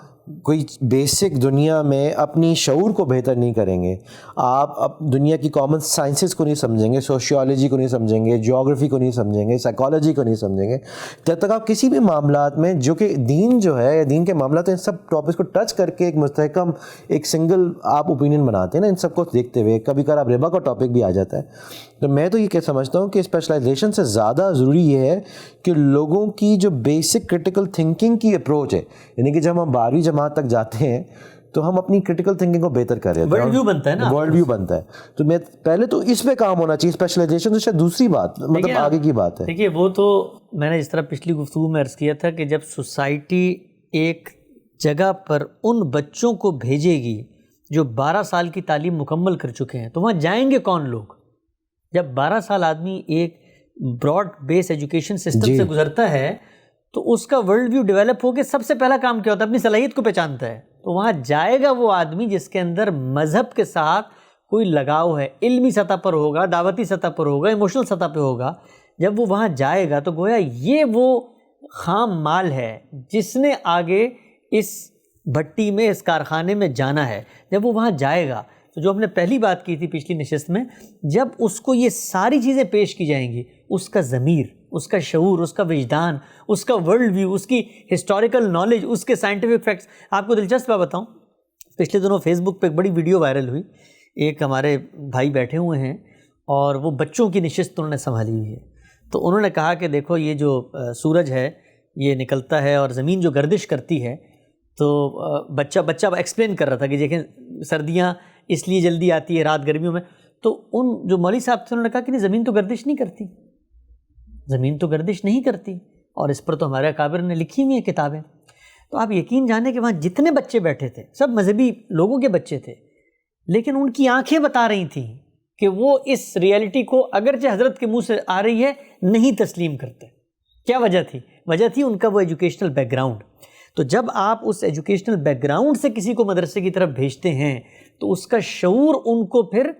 [SPEAKER 1] کوئی بیسک دنیا میں اپنی شعور کو بہتر نہیں کریں گے، آپ دنیا کی کامن سائنسز کو نہیں سمجھیں گے، سوشیالوجی کو نہیں سمجھیں گے، جیوگرافی کو نہیں سمجھیں گے، سائیکالوجی کو نہیں سمجھیں گے، جب تک آپ کسی بھی معاملات میں جو کہ دین جو ہے یا دین کے معاملات ان سب ٹاپکس کو ٹچ کر کے ایک مستحکم ایک سنگل آپ اوپینین بناتے ہیں نا، ان سب کو دیکھتے ہوئے کبھی کبھار آپ ربا کا ٹاپک بھی آ جاتا ہے۔ تو میں تو یہ کہ سمجھتا ہوں کہ اسپیشلائزیشن سے زیادہ ضروری یہ ہے کہ لوگوں کی جو بیسک کرٹیکل تھنکنگ کی اپروچ ہے، یعنی کہ جب ہم 12ویں جماعت تک جاتے ہیں تو ہم اپنی کرٹیکل تھنکنگ کو بہتر کر رہے ہیں،
[SPEAKER 2] ورلڈ ویو بنتا ہے نا،
[SPEAKER 1] ورلڈ ویو بنتا ہے۔ تو میں پہلے تو اس پہ کام ہونا چاہیے، اسپیشلائزیشن تو شاید دوسری بات، مطلب آگے کی بات ہے۔
[SPEAKER 2] دیکھیے وہ تو میں نے جس طرح پچھلی گفتگو میں عرض کیا تھا کہ جب سوسائٹی ایک جگہ پر ان بچوں کو بھیجے گی جو 12 سال کی تعلیم مکمل کر چکے ہیں، تو وہاں جائیں گے کون لوگ؟ جب 12 سال آدمی ایک براڈ بیس ایجوکیشن سسٹم سے گزرتا ہے تو اس کا ورلڈ ویو ڈیولپ ہو کے سب سے پہلا کام کیا ہوتا ہے؟ اپنی صلاحیت کو پہچانتا ہے۔ تو وہاں جائے گا وہ آدمی جس کے اندر مذہب کے ساتھ کوئی لگاؤ ہے، علمی سطح پر ہوگا، دعوتی سطح پر ہوگا، ایموشنل سطح پہ ہوگا۔ جب وہ وہاں جائے گا تو گویا یہ وہ خام مال ہے جس نے آگے اس بھٹی میں، اس کارخانے میں جانا ہے۔ جب وہ وہاں جائے گا تو جو ہم نے پہلی بات کی تھی پچھلی نشست میں، جب اس کو یہ ساری چیزیں پیش کی جائیں گی، اس کا ضمیر، اس کا شعور، اس کا وجدان، اس کا ورلڈ ویو، اس کی ہسٹوریکل نالج، اس کے سائنٹیفک فیکٹس۔ آپ کو دلچسپ بات بتاؤں، پچھلے دنوں فیس بک پہ ایک بڑی ویڈیو وائرل ہوئی، ایک ہمارے بھائی بیٹھے ہوئے ہیں اور وہ بچوں کی نشست انہوں نے سنبھالی ہوئی ہے۔ تو انہوں نے کہا کہ دیکھو یہ جو سورج ہے یہ نکلتا ہے اور زمین جو گردش کرتی ہے، تو بچہ ایکسپلین کر رہا تھا کہ دیکھیں سردیاں اس لیے جلدی آتی ہے رات گرمیوں میں، تو ان جو مولوی صاحب تھے انہوں نے کہا کہ نہیں، زمین تو گردش نہیں کرتی، زمین تو گردش نہیں کرتی، اور اس پر تو ہمارے اکابر نے لکھی ہوئی ہیں کتابیں۔ تو آپ یقین جانیں کہ وہاں جتنے بچے بیٹھے تھے سب مذہبی لوگوں کے بچے تھے، لیکن ان کی آنکھیں بتا رہی تھیں کہ وہ اس ریئلٹی کو اگرچہ حضرت کے منہ سے آ رہی ہے نہیں تسلیم کرتے۔ کیا وجہ تھی؟ وجہ تھی ان کا وہ ایجوکیشنل بیک گراؤنڈ۔ تو جب آپ اس ایجوکیشنل بیک گراؤنڈ سے کسی کو مدرسے کی طرف بھیجتے ہیں تو اس کا شعور ان کو پھر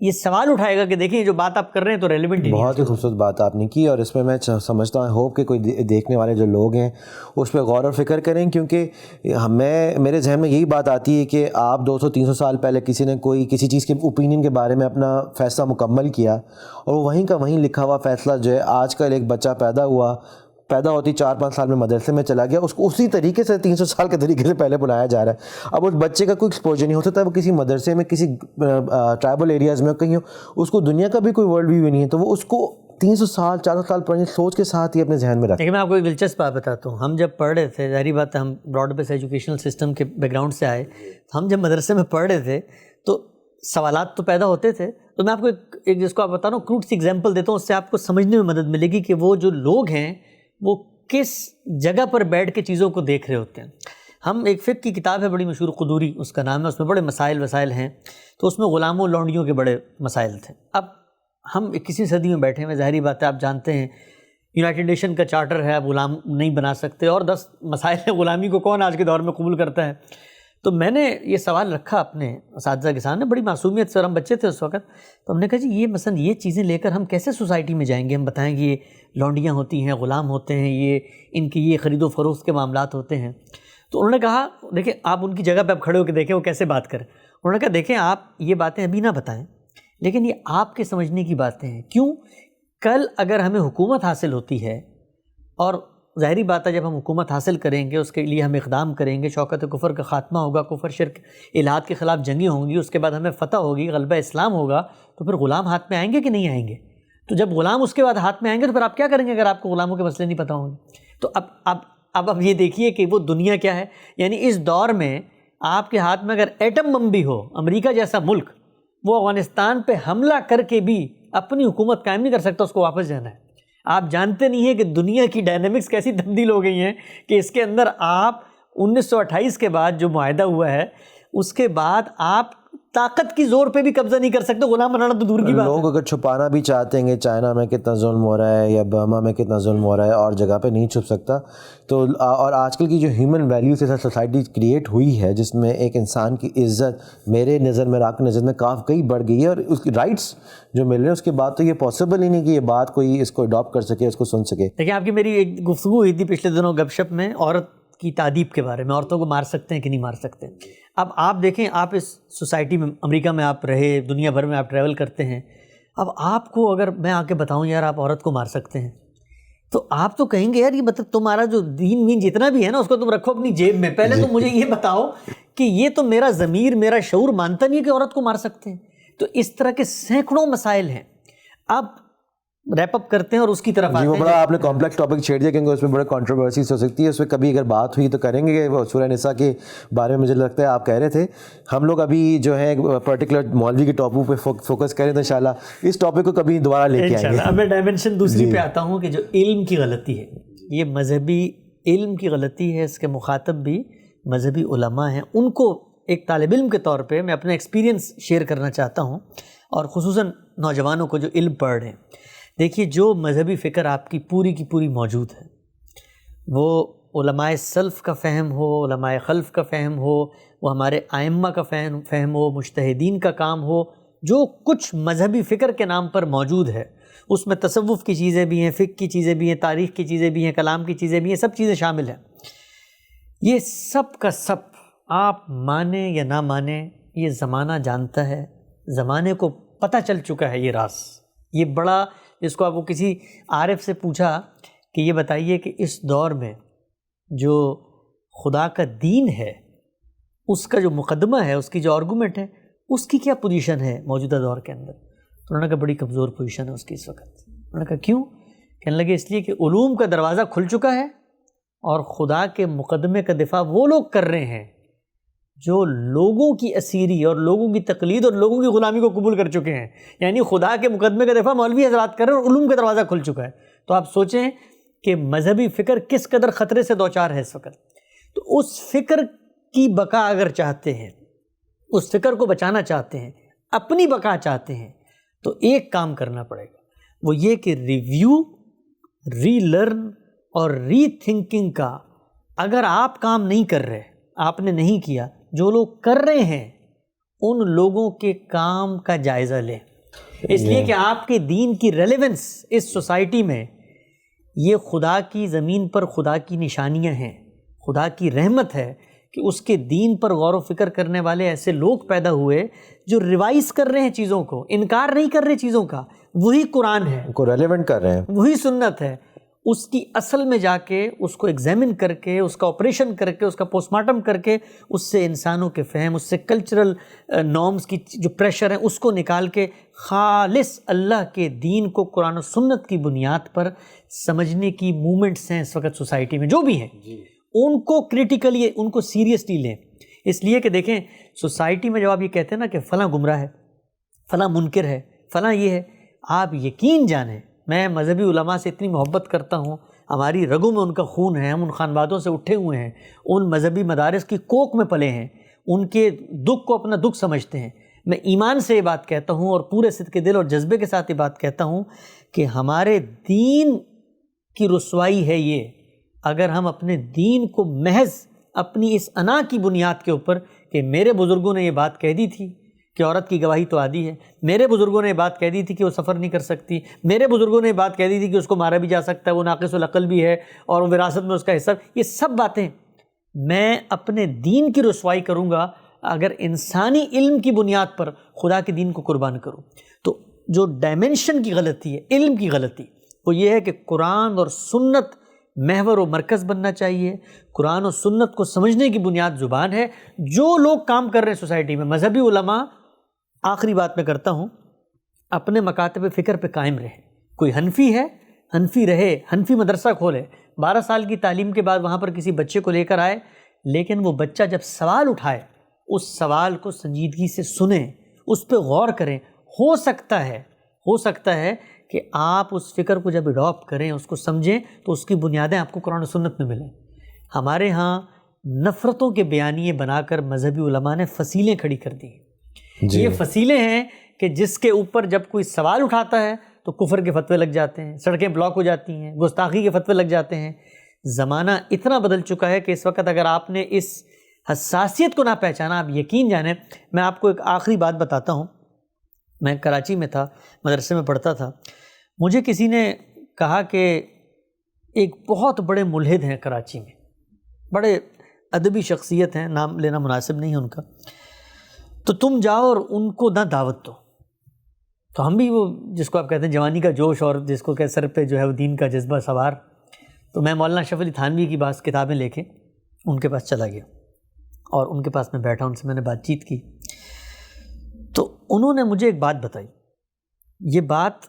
[SPEAKER 2] یہ سوال اٹھائے گا کہ دیکھیں یہ جو بات آپ کر رہے ہیں تو ریلیونٹ ہے۔
[SPEAKER 1] بہت ہی خوبصورت بات آپ نے کی، اور اس میں سمجھتا ہوں ہوپ کہ کوئی دیکھنے والے جو لوگ ہیں اس پہ غور و فکر کریں، کیونکہ میرے ذہن میں یہی بات آتی ہے کہ آپ 200-300 سال پہلے کسی نے کوئی کسی چیز کے اوپینین کے بارے میں اپنا فیصلہ مکمل کیا، اور وہیں کا وہیں لکھا ہوا فیصلہ جو ہے آج کل ایک بچہ پیدا ہوتی 4-5 سال میں مدرسے میں چلا گیا، اس کو اسی طریقے سے 300 سال کے طریقے سے پہلے بلایا جا رہا ہے۔ اب اس بچے کا کوئی ایکسپوجر نہیں ہو سکتا، وہ کسی مدرسے میں کسی ٹرائبل ایریاز میں کہیں اس کو دنیا کا بھی کوئی ورلڈ ویو نہیں ہے، تو وہ اس کو 300 سال 400 سال پرانی سوچ کے ساتھ ہی اپنے ذہن میں رکھیں.
[SPEAKER 2] لیکن میں آپ کو ایک دلچسپ بات بتاتا ہوں. ہم جب پڑھ رہے تھے, ظاہری بات ہے ہم براڈ بیس ایجوکیشنل سسٹم کے بیک گراؤنڈ سے آئے, ہم جب مدرسے میں پڑھ رہے تھے تو سوالات تو پیدا ہوتے تھے. تو میں آپ کو ایک جس کو آپ بتا رہا ہوں کروٹ سی ایگزامپل دیتا ہوں, اس سے آپ کو سمجھنے میں مدد ملے گی کہ وہ جو لوگ ہیں وہ کس جگہ پر بیٹھ کے چیزوں کو دیکھ رہے ہوتے ہیں. ہم ایک فقہ کی کتاب ہے بڑی مشہور, قدوری اس کا نام ہے, اس میں بڑے مسائل وسائل ہیں. تو اس میں غلاموں لونڈیوں کے بڑے مسائل تھے. اب ہم 21ویں صدی میں بیٹھے ہوئے, ظاہری بات ہے آپ جانتے ہیں یونائٹڈ نیشن کا چارٹر ہے, آپ غلام نہیں بنا سکتے, اور 10 مسائل ہیں غلامی کو کون آج کے دور میں قبول کرتا ہے. تو میں نے یہ سوال رکھا اپنے اساتذہ کے سامنے بڑی معصومیت سے, اور ہم بچے تھے اس وقت. تو ہم نے کہا جی یہ مثلا یہ چیزیں لے کر ہم کیسے سوسائٹی میں جائیں گے, ہم بتائیں گے یہ لونڈیاں ہوتی ہیں, غلام ہوتے ہیں, یہ ان کی یہ خرید و فروخت کے معاملات ہوتے ہیں. تو انہوں نے کہا دیکھیں آپ ان کی جگہ پہ آپ کھڑے ہو کے دیکھیں وہ کیسے بات کریں. انہوں نے کہا دیکھیں آپ یہ باتیں ابھی نہ بتائیں, لیکن یہ آپ کے سمجھنے کی باتیں ہیں. کیوں؟ کل اگر ہمیں حکومت حاصل ہوتی ہے, اور ظاہری بات ہے جب ہم حکومت حاصل کریں گے اس کے لیے ہم اقدام کریں گے, شوکت کفر کا خاتمہ ہوگا, کفر شرک الہات کے خلاف جنگیں ہوں گی, اس کے بعد ہمیں فتح ہوگی, غلبہ اسلام ہوگا, تو پھر غلام ہاتھ میں آئیں گے کہ نہیں آئیں گے؟ تو جب غلام اس کے بعد ہاتھ میں آئیں گے تو پھر آپ کیا کریں گے اگر آپ کو غلاموں کے مسئلے نہیں پتہ ہوں گے؟ تو اب یہ دیکھیے کہ وہ دنیا کیا ہے. یعنی اس دور میں آپ کے ہاتھ میں اگر ایٹم بم بھی ہو, امریکہ جیسا ملک وہ افغانستان پہ حملہ کر کے بھی اپنی حکومت قائم نہیں کر سکتا, اس کو واپس جانا ہے. آپ جانتے نہیں ہیں کہ دنیا کی ڈائنامکس کیسی تبدیل ہو گئی ہیں کہ اس کے اندر آپ 1928 کے بعد جو معاہدہ ہوا ہے اس کے بعد آپ طاقت کی زور پہ بھی قبضہ نہیں کر سکتے, غلام بنانا تو دور کی بات ہے.
[SPEAKER 1] لوگ اگر چھپانا بھی چاہتے ہیں کہ چائنا میں کتنا ظلم ہو رہا ہے یا برما میں کتنا ظلم ہو رہا ہے, اور جگہ پہ نہیں چھپ سکتا. تو اور آج کل کی جو ہیومن ویلیوز کے ساتھ سوسائٹی کریٹ ہوئی ہے جس میں ایک انسان کی عزت میرے نظر میں آپ کی نظر میں کئی بڑھ گئی ہے, اور اس کی رائٹس جو مل رہے ہیں اس کے بعد تو یہ پاسبل ہی نہیں کہ یہ بات کوئی اس کو اڈاپٹ کر سکے, اس کو سن سکے.
[SPEAKER 2] دیکھیں آپ کی میری ایک گفتگو ہوئی تھی پچھلے دنوں گپ شپ میں عورت کی تعدیب کے بارے میں, عورتوں کو مار سکتے ہیں کہ نہیں مار سکتے. اب آپ دیکھیں آپ اس سوسائٹی میں, امریکہ میں آپ رہے, دنیا بھر میں آپ ٹریول کرتے ہیں, اب آپ کو اگر میں آ کے بتاؤں یار آپ عورت کو مار سکتے ہیں تو آپ تو کہیں گے یار یہ مطلب تمہارا جو دین وین جتنا بھی ہے نا اس کو تم رکھو اپنی جیب میں. پہلے تو مجھے یہ بتاؤ کہ یہ تو میرا ضمیر میرا شعور مانتا نہیں ہے کہ عورت کو مار سکتے ہیں. تو اس طرح کے سینکڑوں مسائل ہیں. اب ریپ اپ کرتے ہیں اور اس کی طرف آتے ہیں.
[SPEAKER 1] وہ بڑا آپ نے کمپلیکس ٹاپک چھیڑ دیا کیونکہ اس میں بڑے کنٹروورسیز ہو سکتی ہے, اس میں کبھی اگر بات ہوئی تو کریں گے. کہ سورہ نساء کے بارے میں مجھے لگتا ہے آپ کہہ رہے تھے, ہم لوگ ابھی جو ہے پرٹیکولر مولوی کے ٹاپک پہ فوکس کریں تو انشاءاللہ اس ٹاپک کو کبھی دوبارہ لے کے آئیں گے.
[SPEAKER 2] اب میں ڈائمنشن دوسری پہ آتا ہوں کہ جو علم کی غلطی ہے, یہ مذہبی علم کی غلطی ہے, اس کے مخاطب بھی مذہبی علماء ہیں. ان کو ایک طالب علم کے طور پہ میں اپنا ایکسپیرینس شیئر کرنا چاہتا ہوں, اور خصوصاً نوجوانوں کو جو علم پڑھ رہے ہیں. دیکھیے جو مذہبی فکر آپ کی پوری موجود ہے, وہ علماء سلف کا فہم ہو, علماء خلف کا فہم ہو, وہ ہمارے ائمہ کا فہم ہو, مجتہدین کا کام ہو, جو کچھ مذہبی فکر کے نام پر موجود ہے اس میں تصوف کی چیزیں بھی ہیں, فقہ کی چیزیں بھی ہیں, تاریخ کی چیزیں بھی ہیں, کلام کی چیزیں بھی ہیں, سب چیزیں شامل ہیں. یہ سب کا سب آپ مانیں یا نہ مانیں یہ زمانہ جانتا ہے, زمانے کو پتہ چل چکا ہے یہ راز. یہ بڑا, جس کو آپ کو کسی عارف سے پوچھا کہ یہ بتائیے کہ اس دور میں جو خدا کا دین ہے اس کا جو مقدمہ ہے, اس کی جو آرگومنٹ ہے, اس کی کیا پوزیشن ہے موجودہ دور کے اندر؟ تو انہوں نے کہا بڑی کمزور پوزیشن ہے اس کی اس وقت. انہوں نے کہا کیوں؟ کہنے لگے اس لیے کہ علوم کا دروازہ کھل چکا ہے اور خدا کے مقدمے کا دفاع وہ لوگ کر رہے ہیں جو لوگوں کی اسیری اور لوگوں کی تقلید اور لوگوں کی غلامی کو قبول کر چکے ہیں. یعنی خدا کے مقدمے کا دفاع مولوی حضرات کر رہے ہیں اور علوم کا دروازہ کھل چکا ہے. تو آپ سوچیں کہ مذہبی فکر کس قدر خطرے سے دوچار ہے اس وقت. تو اس فکر کی بقا اگر چاہتے ہیں, اس فکر کو بچانا چاہتے ہیں, اپنی بقا چاہتے ہیں, تو ایک کام کرنا پڑے گا, وہ یہ کہ ریویو, ری لرن اور ری تھنکنگ کا اگر آپ کام نہیں کر رہے, آپ نے نہیں کیا, جو لوگ کر رہے ہیں ان لوگوں کے کام کا جائزہ لیں. اس لیے کہ آپ کے دین کی ریلیونس اس سوسائٹی میں, یہ خدا کی زمین پر خدا کی نشانیاں ہیں, خدا کی رحمت ہے کہ اس کے دین پر غور و فکر کرنے والے ایسے لوگ پیدا ہوئے جو ریوائز کر رہے ہیں چیزوں کو, انکار نہیں کر رہے چیزوں کا. وہی قرآن ہے,
[SPEAKER 1] کو ریلیونٹ کر رہے ہیں,
[SPEAKER 2] وہی سنت ہے, اس کی اصل میں جا کے اس کو ایگزامن کر کے، اس کا آپریشن کر کے، اس کا پوسٹ مارٹم کر کے، اس سے انسانوں کے فہم، اس سے کلچرل نارمز کی جو پریشر ہیں اس کو نکال کے خالص اللہ کے دین کو قرآن و سنت کی بنیاد پر سمجھنے کی موومنٹس ہیں اس وقت سوسائٹی میں جو بھی ہیں، ان کو کریٹیکلی، ان کو سیریسلی لیں. اس لیے کہ دیکھیں سوسائٹی میں جب آپ یہ کہتے ہیں نا کہ فلاں گمراہ ہے، فلاں منکر ہے، فلاں یہ ہے، آپ یقین جانیں میں مذہبی علماء سے اتنی محبت کرتا ہوں، ہماری رگوں میں ان کا خون ہے، ہم ان خانوادوں سے اٹھے ہوئے ہیں، ان مذہبی مدارس کی کوکھ میں پلے ہیں، ان کے دکھ کو اپنا دکھ سمجھتے ہیں. میں ایمان سے یہ بات کہتا ہوں اور پورے صدق دل اور جذبے کے ساتھ یہ بات کہتا ہوں کہ ہمارے دین کی رسوائی ہے یہ اگر ہم اپنے دین کو محض اپنی اس انا کی بنیاد کے اوپر کہ میرے بزرگوں نے یہ بات کہہ دی تھی کہ عورت کی گواہی تو عادی ہے، میرے بزرگوں نے یہ بات کہہ دی تھی کہ وہ سفر نہیں کر سکتی، میرے بزرگوں نے یہ بات کہہ دی تھی کہ اس کو مارا بھی جا سکتا ہے، وہ ناقص العقل بھی ہے اور وراثت میں اس کا حصہ، یہ سب باتیں میں اپنے دین کی رسوائی کروں گا اگر انسانی علم کی بنیاد پر خدا کے دین کو قربان کروں. تو جو ڈائمنشن کی غلطی ہے، علم کی غلطی، وہ یہ ہے کہ قرآن اور سنت محور و مرکز بننا چاہیے. قرآن و سنت کو سمجھنے کی بنیاد زبان ہے. جو لوگ کام کر رہے ہیں سوسائٹی میں، مذہبی علماء، آخری بات میں کرتا ہوں، اپنے مکاتب فکر پہ قائم رہے. کوئی حنفی ہے، حنفی رہے، حنفی مدرسہ کھولے، 12 سال کی تعلیم کے بعد وہاں پر کسی بچے کو لے کر آئے، لیکن وہ بچہ جب سوال اٹھائے اس سوال کو سنجیدگی سے سنیں، اس پہ غور کریں. ہو سکتا ہے کہ آپ اس فکر کو جب اڈاپٹ کریں، اس کو سمجھیں، تو اس کی بنیادیں آپ کو قرآن و سنت میں ملیں. ہمارے ہاں نفرتوں کے بیانیے بنا کر مذہبی علماء نے فصیلیں کھڑی کر دی. یہ فصیلیں ہیں کہ جس کے اوپر جب کوئی سوال اٹھاتا ہے تو کفر کے فتوے لگ جاتے ہیں، سڑکیں بلاک ہو جاتی ہیں، گستاخی کے فتوے لگ جاتے ہیں. زمانہ اتنا بدل چکا ہے کہ اس وقت اگر آپ نے اس حساسیت کو نہ پہچانا، آپ یقین جانیں. میں آپ کو ایک آخری بات بتاتا ہوں. میں کراچی میں تھا، مدرسے میں پڑھتا تھا. مجھے کسی نے کہا کہ ایک بہت بڑے ملحد ہیں کراچی میں، بڑے ادبی شخصیت ہیں، نام لینا مناسب نہیں ہے ان کا، تو تم جاؤ اور ان کو نہ دعوت دو. تو ہم بھی وہ جس کو آپ کہتے ہیں جوانی کا جوش اور جس کو کہ سر پہ جو ہے وہ دین کا جذبہ سوار، تو میں مولانا اشرف علی تھانوی کی بعض کتابیں لے کے ان کے پاس چلا گیا اور ان کے پاس میں بیٹھا، ان سے میں نے بات چیت کی. تو انہوں نے مجھے ایک بات بتائی. یہ بات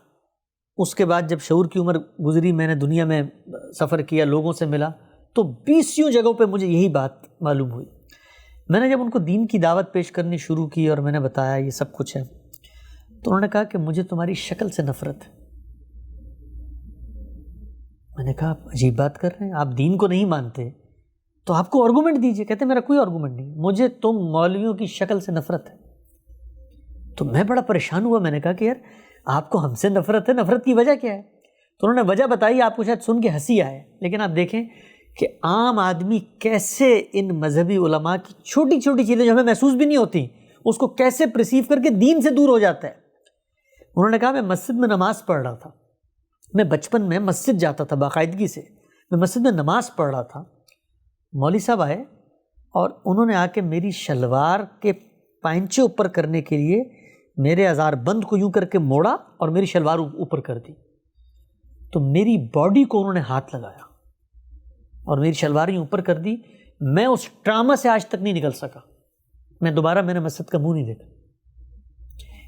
[SPEAKER 2] اس کے بعد جب شعور کی عمر گزری، میں نے دنیا میں سفر کیا، لوگوں سے ملا، تو 20 جگہوں پہ مجھے یہی بات معلوم ہوئی. میں نے جب ان کو دین کی دعوت پیش کرنی شروع کی اور میں نے بتایا یہ سب کچھ ہے، تو انہوں نے کہا کہ مجھے تمہاری شکل سے نفرت ہے. میں نے کہا آپ عجیب بات کر رہے ہیں، آپ دین کو نہیں مانتے تو آپ کو آرگومنٹ دیجئے. کہتے میرا کوئی آرگومنٹ نہیں، مجھے تم مولویوں کی شکل سے نفرت ہے. تو میں بڑا پریشان ہوا. میں نے کہا کہ یار آپ کو ہم سے نفرت ہے، نفرت کی وجہ کیا ہے؟ تو انہوں نے وجہ بتائی، آپ کو شاید سن کے ہنسی آئے، لیکن آپ دیکھیں کہ عام آدمی کیسے ان مذہبی علماء کی چھوٹی چھوٹی چیزیں جو ہمیں محسوس بھی نہیں ہوتی اس کو کیسے پرسیو کر کے دین سے دور ہو جاتا ہے. انہوں نے کہا میں مسجد میں نماز پڑھ رہا تھا، میں بچپن میں مسجد جاتا تھا باقاعدگی سے، میں مسجد میں نماز پڑھ رہا تھا، مولوی صاحب آئے اور انہوں نے آ کے میری شلوار کے پائنچے اوپر کرنے کے لیے میرے ازار بند کو یوں کر کے موڑا اور میری شلوار اوپر کر دی. تو میری باڈی کو انہوں نے ہاتھ لگایا اور میری شلوار یوں اوپر کر دی. میں اس ٹراما سے آج تک نہیں نکل سکا. میں نے مسجد کا منہ نہیں دیکھا.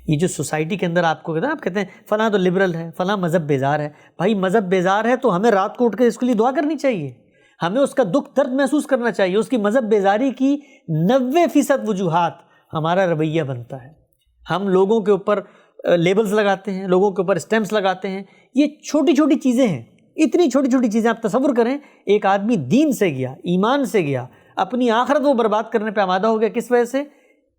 [SPEAKER 2] یہ جو سوسائٹی کے اندر آپ کو کہتے ہیں، آپ کہتے ہیں فلاں تو لبرل ہے، فلاں مذہب بیزار ہے. بھائی مذہب بیزار ہے تو ہمیں رات کو اٹھ کے اس کے لیے دعا کرنی چاہیے، ہمیں اس کا دکھ درد محسوس کرنا چاہیے. اس کی مذہب بیزاری کی 90% وجوہات ہمارا رویہ بنتا ہے. ہم لوگوں کے اوپر لیبلز لگاتے ہیں، لوگوں کے اوپر اسٹیمپس لگاتے ہیں. یہ چھوٹی چھوٹی چیزیں ہیں، اتنی چھوٹی چھوٹی چیزیں. آپ تصور کریں ایک آدمی دین سے گیا، ایمان سے گیا، اپنی آخرت وہ برباد کرنے پہ آمادہ ہو گیا. کس وجہ سے؟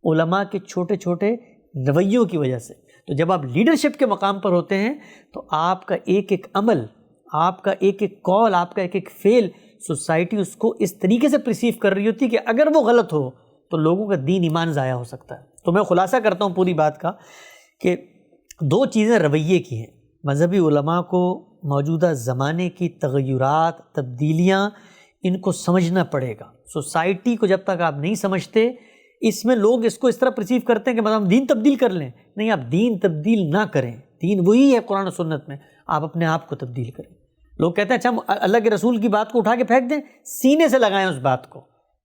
[SPEAKER 2] علماء کے چھوٹے چھوٹے رویوں کی وجہ سے. تو جب آپ لیڈرشپ کے مقام پر ہوتے ہیں تو آپ کا ایک ایک عمل، آپ کا ایک ایک کال، آپ کا ایک ایک فعل، سوسائٹی اس کو اس طریقے سے پرسیو کر رہی ہوتی کہ اگر وہ غلط ہو تو لوگوں کا دین ایمان ضائع ہو سکتا ہے. تو میں خلاصہ کرتا ہوں پوری بات کا کہ 2 چیزیں رویے کی ہیں. مذہبی علماء کو موجودہ زمانے کی تغیرات، تبدیلیاں، ان کو سمجھنا پڑے گا. سوسائٹی کو جب تک آپ نہیں سمجھتے، اس میں لوگ اس کو اس طرح پرسیو کرتے ہیں کہ مطلب ہم دین تبدیل کر لیں. نہیں، آپ دین تبدیل نہ کریں. دین وہی ہے قرآن و سنت میں، آپ اپنے آپ کو تبدیل کریں. لوگ کہتے ہیں اچھا ہم اللہ کے رسول کی بات کو اٹھا کے پھینک دیں, سینے سے لگائیں اس بات کو,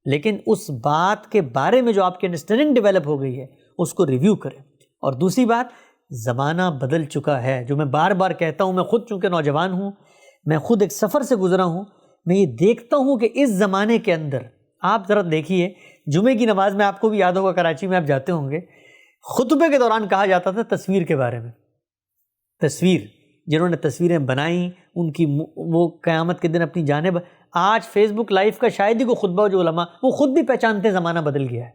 [SPEAKER 2] لیکن اس بات کے بارے میں جو آپ کی انڈرسٹینڈنگ ڈیولپ ہو گئی ہے اس کو ریویو کریں. اور دوسری بات, زمانہ بدل چکا ہے, جو میں بار بار کہتا ہوں, میں خود چونکہ نوجوان ہوں, میں خود ایک سفر سے گزرا ہوں, میں یہ دیکھتا ہوں کہ اس زمانے کے اندر آپ ذرا دیکھیے, جمعے کی نماز میں آپ کو بھی یاد ہوگا, کراچی میں آپ جاتے ہوں گے, خطبے کے دوران کہا جاتا تھا تصویر کے بارے میں, تصویر, جنہوں نے تصویریں بنائیں ان کی وہ قیامت کے دن اپنی جانب. آج فیس بک لائیو کا شاید ہی کوئی خطبہ, جو علماء وہ خود بھی پہچانتے ہیں زمانہ بدل گیا ہے,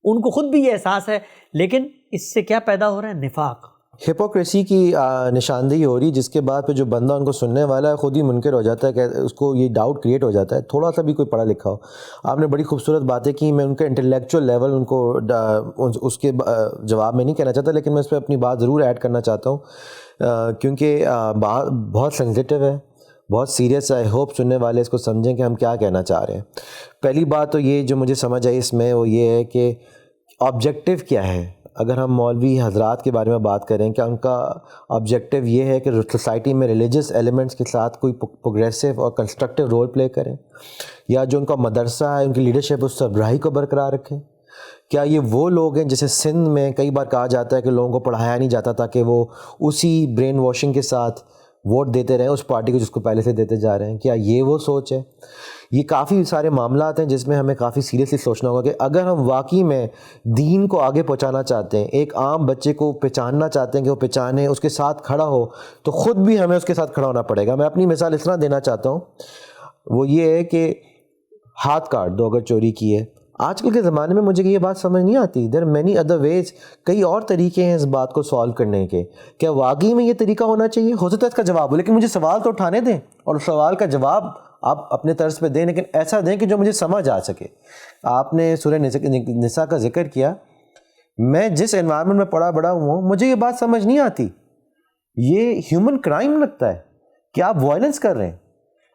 [SPEAKER 2] ان کو خود بھی یہ احساس ہے, لیکن اس سے کیا پیدا ہو رہا ہے؟ نفاق,
[SPEAKER 1] ہپوکریسی کی نشاندہی ہو رہی, جس کے بعد پہ جو بندہ ان کو سننے والا ہے خود ہی منکر ہو جاتا ہے, کہ اس کو یہ ڈاؤٹ کریٹ ہو جاتا ہے تھوڑا سا بھی کوئی پڑھا لکھا ہو. آپ نے بڑی خوبصورت باتیں کی, میں ان کا انٹلیکچوئل لیول ان کو اس کے جواب میں نہیں کہنا چاہتا, لیکن میں اس پہ اپنی بات ضرور ایڈ کرنا چاہتا ہوں, کیونکہ بات بہت سینسیٹیو ہے, بہت سیریس ہے. آئی ہوپ سننے والے اس کو سمجھیں کہ ہم کیا کہنا چاہ رہے ہیں. پہلی بات تو یہ جو مجھے سمجھ آئی اس میں, وہ یہ ہے کہ آبجیکٹیو کیا ہے. اگر ہم مولوی حضرات کے بارے میں بات کریں کہ ان کا آبجیکٹیو یہ ہے کہ سوسائٹی میں ریلیجس ایلیمنٹس کے ساتھ کوئی پروگریسو اور کنسٹرکٹیو رول پلے کریں, یا جو ان کا مدرسہ ہے ان کی لیڈرشپ اس سربراہی کو برقرار رکھیں. کیا یہ وہ لوگ ہیں جیسے سندھ میں کئی بار کہا جاتا ہے کہ لوگوں کو پڑھایا نہیں جاتا تھا, کہ وہ اسی برین واشنگ کے ساتھ ووٹ دیتے رہیں اس پارٹی کو جس کو پہلے سے دیتے جا رہے ہیں؟ کیا یہ وہ سوچ ہے؟ یہ کافی سارے معاملات ہیں جس میں ہمیں کافی سیریسلی سوچنا ہوگا کہ اگر ہم واقعی میں دین کو آگے پہنچانا چاہتے ہیں, ایک عام بچے کو پہچاننا چاہتے ہیں کہ وہ پہچانے, اس کے ساتھ کھڑا ہو, تو خود بھی ہمیں اس کے ساتھ کھڑا ہونا پڑے گا. میں اپنی مثال اس طرح دینا چاہتا ہوں, وہ یہ ہے کہ ہاتھ کاٹ دو اگر چوری کی ہے. آج کل کے زمانے میں مجھے یہ بات سمجھ نہیں آتی, دیر مینی ادر ویز, کئی اور طریقے ہیں اس بات کو سالو کرنے کے. کیا واقعی میں یہ طریقہ ہونا چاہیے؟ ہو سکتا ہے اس کا جواب ہو, لیکن مجھے سوال تو اٹھانے دیں, اور اس سوال کا جواب آپ اپنے طرز پہ دیں, لیکن ایسا دیں کہ جو مجھے سمجھ آ سکے. آپ نے سورہ نساء کا ذکر کیا, میں جس انوائرمنٹ میں پڑا بڑا ہوں مجھے یہ بات سمجھ نہیں آتی. یہ ہیومن کرائم لگتا ہے کہ آپ وائلنس کر رہے ہیں.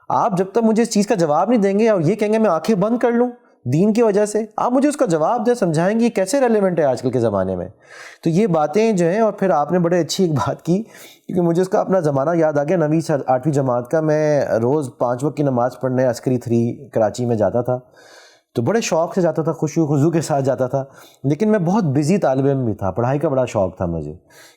[SPEAKER 1] آپ جب تک مجھے اس چیز کا جواب نہیں دیں گے اور یہ کہیں گے میں آنکھیں بند کر لوں دین کی وجہ سے, آپ مجھے اس کا جواب دیں, سمجھائیں گے یہ کیسے ریلیونٹ ہے آج کل کے زمانے میں. تو یہ باتیں جو ہیں, اور پھر آپ نے بڑے اچھی ایک بات کی, کیونکہ مجھے اس کا اپنا زمانہ یاد آ گیا. 9ویں 8ویں جماعت کا میں روز 5 وقت کی نماز پڑھنے عسکری 3 کراچی میں جاتا تھا, تو بڑے شوق سے جاتا تھا, خشوع خضوع کے ساتھ جاتا تھا. لیکن میں بہت بزی طالب علم بھی تھا, پڑھائی کا بڑا شوق تھا مجھے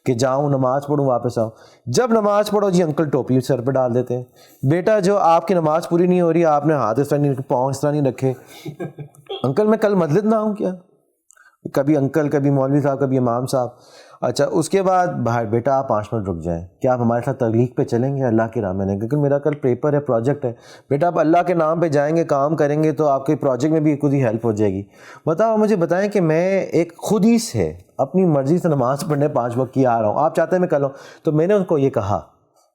[SPEAKER 1] کہ جاؤں نماز پڑھوں واپس آؤں. جب نماز پڑھو جی انکل ٹوپی سر پہ ڈال دیتے ہیں, بیٹا جو آپ کی نماز پوری نہیں ہو رہی, آپ نے ہاتھ اس طرح نہیں رکھے, پاؤں اس طرح نہیں رکھے, انکل میں کل مسجد نہ آؤں کیا؟ کبھی انکل, کبھی مولوی صاحب, کبھی امام صاحب. اچھا اس کے بعد باہر, بیٹا آپ 5 منٹ رک جائیں, کیا آپ ہمارے ساتھ تبلیغ پہ چلیں گے اللہ کی راہ میں؟ نہیں, کیونکہ میرا کل پیپر ہے, پروجیکٹ ہے. بیٹا آپ اللہ کے نام پہ جائیں گے, کام کریں گے تو آپ کے پروجیکٹ میں بھی خود ہی ہیلپ ہو جائے گی. بتاؤ مجھے بتائیں کہ میں ایک خود ہی سے اپنی مرضی سے نماز پڑھنے 5 وقت کی آ رہا ہوں, آپ چاہتے ہیں میں کل ہوں, تو میں نے ان کو یہ کہا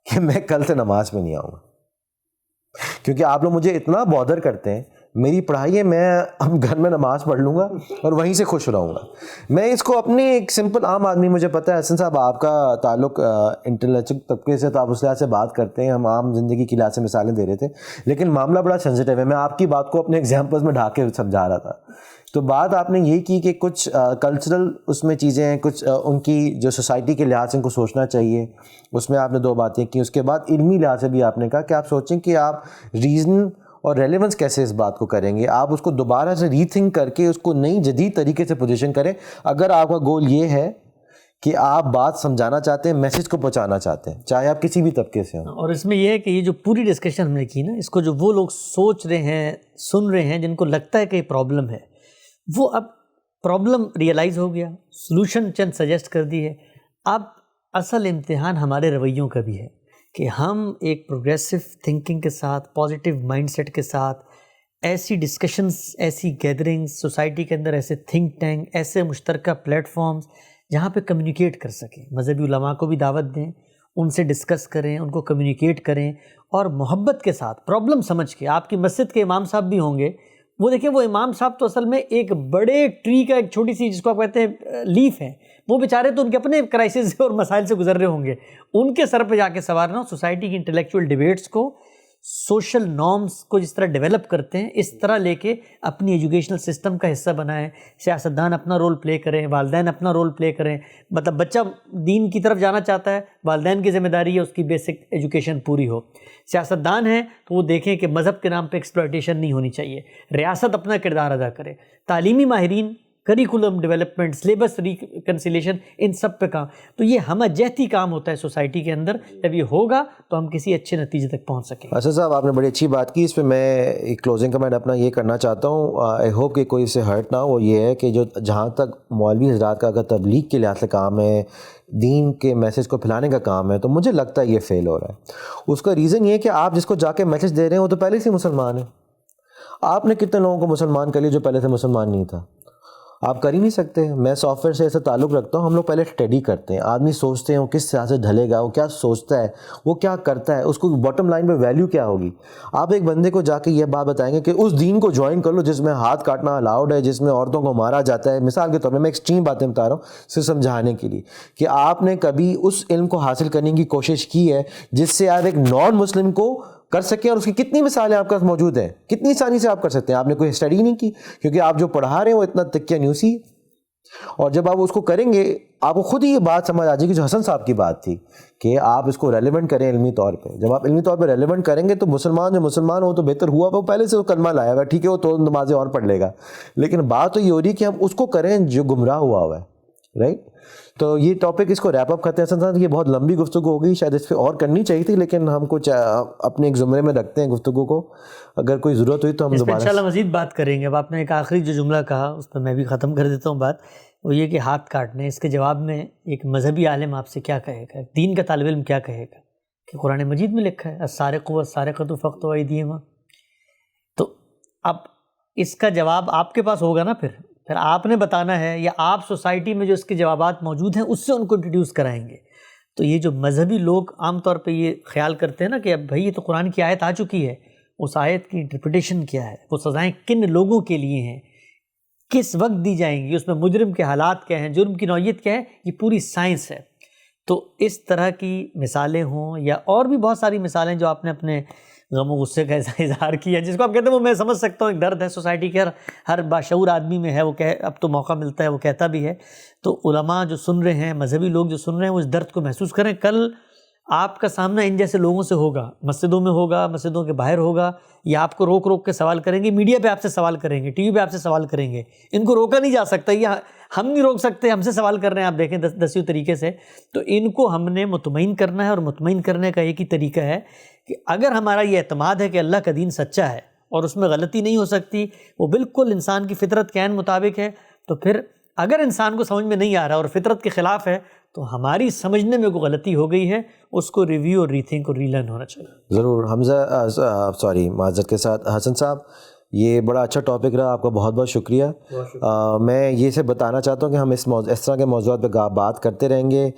[SPEAKER 1] کہ میں کل سے نماز میں نہیں آؤں گا, کیونکہ آپ لوگ مجھے اتنا بادر کرتے ہیں. میری پڑھائی ہے, میں اب گھر میں نماز پڑھ لوں گا اور وہیں سے خوش رہوں گا. میں اس کو اپنی ایک سمپل عام آدمی, مجھے پتہ ہے حسن صاحب آپ کا تعلق انٹلیکچوئل طبقے سے, تو آپ اس لحاظ سے بات کرتے ہیں, ہم عام زندگی کی لحاظ سے مثالیں دے رہے تھے, لیکن معاملہ بڑا سینسیٹیو ہے. میں آپ کی بات کو اپنے ایگزامپلس میں ڈھانپ کے سمجھا رہا تھا. تو بات آپ نے یہ کی کہ کچھ کلچرل اس میں چیزیں ہیں, کچھ ان کی جو سوسائٹی کے لحاظ سے ان کو سوچنا چاہیے, اس میں آپ نے 2 باتیں کی. اس کے بعد علمی لحاظ سے بھی آپ نے کہا کہ آپ سوچیں کہ آپ ریزن اور ریلیونس کیسے اس بات کو کریں گے, آپ اس کو دوبارہ سے ری تھنک کر کے اس کو نئی جدید طریقے سے پوزیشن کریں. اگر آپ کا گول یہ ہے کہ آپ بات سمجھانا چاہتے ہیں, میسج کو پہنچانا چاہتے ہیں, چاہے آپ کسی بھی طبقے سے ہوں.
[SPEAKER 2] اور اس میں یہ ہے کہ یہ جو پوری ڈسکشن ہم نے کی نا, اس کو جو وہ لوگ سوچ رہے ہیں, سن رہے ہیں, جن کو لگتا ہے کہ یہ پرابلم ہے, وہ اب پرابلم ریئلائز ہو گیا, سلوشن چند سجیسٹ کر دی ہے. اب اصل امتحان ہمارے رویوں کا بھی ہے کہ ہم ایک پروگریسو تھنکنگ کے ساتھ, پازیٹیو مائنڈ سیٹ کے ساتھ ایسی ڈسکشنز, ایسی گیدرنگز سوسائٹی کے اندر, ایسے تھنک ٹینک, ایسے مشترکہ پلیٹ فارمز جہاں پہ کمیونیکیٹ کر سکیں. مذہبی علماء کو بھی دعوت دیں, ان سے ڈسکس کریں, ان کو کمیونیکیٹ کریں, اور محبت کے ساتھ پرابلم سمجھ کے. آپ کی مسجد کے امام صاحب بھی ہوں گے, وہ دیکھیں وہ امام صاحب تو اصل میں ایک بڑے ٹری کا ایک چھوٹی سی جس کو آپ کہتے ہیں لیف ہے, وہ بیچارے تو ان کے اپنے کرائسس اور مسائل سے گزر رہے ہوں گے, ان کے سر پہ جا کے سوارنا. سوسائٹی کی انٹلیکچوئل ڈیبیٹس کو سوشل نارمز کو جس طرح ڈیولپ کرتے ہیں اس طرح لے کے اپنی ایجوکیشنل سسٹم کا حصہ بنائیں. سیاستدان اپنا رول پلے کریں, والدین اپنا رول پلے کریں. مطلب بچہ دین کی طرف جانا چاہتا ہے, والدین کی ذمہ داری ہے اس کی بیسک ایجوکیشن پوری ہو. سیاستدان ہیں تو وہ دیکھیں کہ مذہب کے نام پہ ایکسپلائٹیشن نہیں ہونی چاہیے. ریاست اپنا کردار ادا کرے. تعلیمی ماہرین, کریکولم ڈیولپمنٹ, سلیبس ریکنسیلیشن, ان سب پہ کام. تو یہ ہمہ جہتی کام ہوتا ہے سوسائٹی کے اندر. جب یہ ہوگا تو ہم کسی اچھے نتیجے تک پہنچ سکیں.
[SPEAKER 1] اسد صاحب آپ نے بڑی اچھی بات کی. اس پہ میں ایک کلوزنگ کمنٹ اپنا یہ کرنا چاہتا ہوں. آئی ہوپ کہ کوئی اس سے ہرٹ نہ ہو. وہ یہ ہے کہ جو جہاں تک مولوی حضرات کا اگر تبلیغ کے لحاظ سے کام ہے, دین کے میسیج کو پھیلانے کا کام ہے, تو مجھے لگتا ہے یہ فیل ہو رہا ہے. اس کا ریزن یہ ہے کہ آپ جس کو جا کے میسیج دے رہے ہیں وہ تو پہلے سے مسلمان ہیں. آپ نے کتنے لوگوں کو مسلمان کر لیا جو پہلے سے مسلمان نہیں تھا؟ آپ کر ہی نہیں سکتے. میں سافٹ ویئر سے ایسا تعلق رکھتا ہوں, ہم لوگ پہلے اسٹڈی کرتے ہیں. آدمی سوچتے ہیں وہ کس طرح سے ڈھلے گا, وہ کیا سوچتا ہے, وہ کیا کرتا ہے, اس کو باٹم لائن پہ ویلیو کیا ہوگی. آپ ایک بندے کو جا کے یہ بات بتائیں گے کہ اس دین کو جوائن کر لو جس میں ہاتھ کاٹنا الاؤڈ ہے, جس میں عورتوں کو مارا جاتا ہے. مثال کے طور پہ میں ایکسٹریم باتیں بتا رہا ہوں صرف سمجھانے کے لیے کہ آپ نے کبھی اس علم کو حاصل کرنے کی کوشش کی ہے جس سے آپ ایک نان مسلم کو کر سکیں, اور اس کی کتنی مثالیں آپ کے پاس موجود ہیں, کتنی آسانی سے آپ کر سکتے ہیں. آپ نے کوئی اسٹڈی نہیں کی کیونکہ آپ جو پڑھا رہے ہیں وہ اتنا تکیہ نیوسی. اور جب آپ اس کو کریں گے آپ کو خود ہی یہ بات سمجھ آ جائے گی جو حسن صاحب کی بات تھی کہ آپ اس کو ریلیونٹ کریں علمی طور پہ. جب آپ علمی طور پہ ریلیونٹ کریں گے تو مسلمان جو مسلمان ہو تو بہتر ہوا, وہ پہلے سے وہ کلمہ لایا ہوا ہے, ٹھیک ہے وہ تو نمازیں اور پڑھ لے گا, لیکن بات تو یہ ہو رہی ہے کہ ہم اس کو کریں جو گمراہ ہوا ہے. رائٹ. تو یہ ٹاپک اس کو ریپ اپ کرتے ہیں. حسن صاحب یہ بہت لمبی گفتگو ہو گئی, شاید اس پہ اور کرنی چاہیے تھی, لیکن ہم کچھ اپنے ایک زمرے میں رکھتے ہیں گفتگو کو. اگر کوئی ضرورت ہوئی تو ہم دوبارہ
[SPEAKER 2] انشاءاللہ مزید بات کریں گے. اب آپ نے ایک آخری جو جملہ کہا اس پہ میں بھی ختم کر دیتا ہوں بات, وہ یہ کہ ہاتھ کاٹنے, اس کے جواب میں ایک مذہبی عالم آپ سے کیا کہے گا, دین کا طالب علم کیا کہے گا کہ قرآن مجید میں لکھا ہے السارق والسارقۃ فاقطعوا ایدیہما. تو اب اس کا جواب آپ کے پاس ہوگا نا, پھر آپ نے بتانا ہے, یا آپ سوسائٹی میں جو اس کے جوابات موجود ہیں اس سے ان کو انٹروڈیوس کرائیں گے. تو یہ جو مذہبی لوگ عام طور پہ یہ خیال کرتے ہیں نا کہ اب بھائی یہ تو قرآن کی آیت آ چکی ہے, اس آیت کی انٹرپریٹیشن کیا ہے, وہ سزائیں کن لوگوں کے لیے ہیں, کس وقت دی جائیں گی, اس میں مجرم کے حالات کیا ہیں, جرم کی نوعیت کیا ہے, یہ پوری سائنس ہے. تو اس طرح کی مثالیں ہوں یا اور بھی بہت ساری مثالیں جو آپ نے اپنے غم و غصے کا اظہار کیا, جس کو آپ کہتے ہیں وہ میں سمجھ سکتا ہوں, ایک درد ہے سوسائٹی کے ہر باشعور آدمی میں ہے, وہ اب تو موقع ملتا ہے وہ کہتا بھی ہے. تو علماء جو سن رہے ہیں, مذہبی لوگ جو سن رہے ہیں, وہ اس درد کو محسوس کریں. کل آپ کا سامنا ان جیسے لوگوں سے ہوگا, مسجدوں میں ہوگا, مسجدوں کے باہر ہوگا, یا آپ کو روک روک کے سوال کریں گے, میڈیا پہ آپ سے سوال کریں گے, ٹی وی پہ آپ سے سوال کریں گے. ان کو روکا نہیں جا سکتا, یہ ہم نہیں روک سکتے, ہم سے سوال کر رہے ہیں, آپ دیکھیں دسیوں طریقے سے. تو ان کو ہم نے مطمئن کرنا ہے, اور مطمئن کرنے کا ایک ہی طریقہ ہے کہ اگر ہمارا یہ اعتماد ہے کہ اللہ کا دین سچا ہے اور اس میں غلطی نہیں ہو سکتی, وہ بالکل انسان کی فطرت کے عین مطابق ہے, تو پھر اگر انسان کو سمجھ میں نہیں آ رہا اور فطرت کے خلاف ہے تو ہماری سمجھنے میں کوئی غلطی ہو گئی ہے, اس کو ریویو اور ری تھنک اور ری لرن ہونا چاہیے.
[SPEAKER 1] ضرور. حمزہ معذرت کے ساتھ حسن صاحب, یہ بڑا اچھا ٹاپک رہا, آپ کا بہت بہت شکریہ. میں یہ سے بتانا چاہتا ہوں کہ ہم اس طرح کے موضوعات پہ بات کرتے رہیں گے.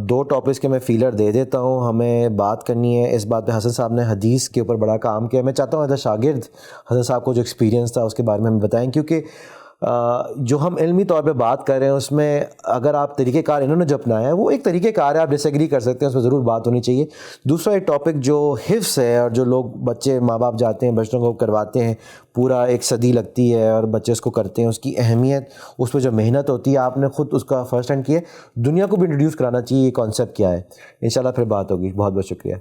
[SPEAKER 1] 2 ٹاپکس کے میں فیلر دے دیتا ہوں, ہمیں بات کرنی ہے اس بات پہ. حسن صاحب نے حدیث کے اوپر بڑا کام کیا, میں چاہتا ہوں ایز اے شاگرد حسن صاحب کو جو ایکسپیرینس تھا اس کے بارے میں ہمیں بتائیں, کیونکہ جو ہم علمی طور پہ بات کر رہے ہیں اس میں اگر آپ طریقہ کار انہوں نے جو اپنایا ہے وہ ایک طریقہ کار ہے, آپ ڈس ایگری کر سکتے ہیں, اس میں ضرور بات ہونی چاہیے. دوسرا ایک ٹاپک جو حفظ ہے, اور جو لوگ بچے ماں باپ جاتے ہیں بچوں کو کرواتے ہیں, پورا 1 صدی لگتی ہے اور بچے اس کو کرتے ہیں, اس کی اہمیت, اس پہ جو محنت ہوتی ہے, آپ نے خود اس کا فرسٹ ہینڈ کیا ہے, دنیا کو بھی انٹروڈیوس کرانا چاہیے یہ کانسیپٹ کیا ہے. انشاءاللہ پھر بات ہوگی. بہت بہت شکریہ.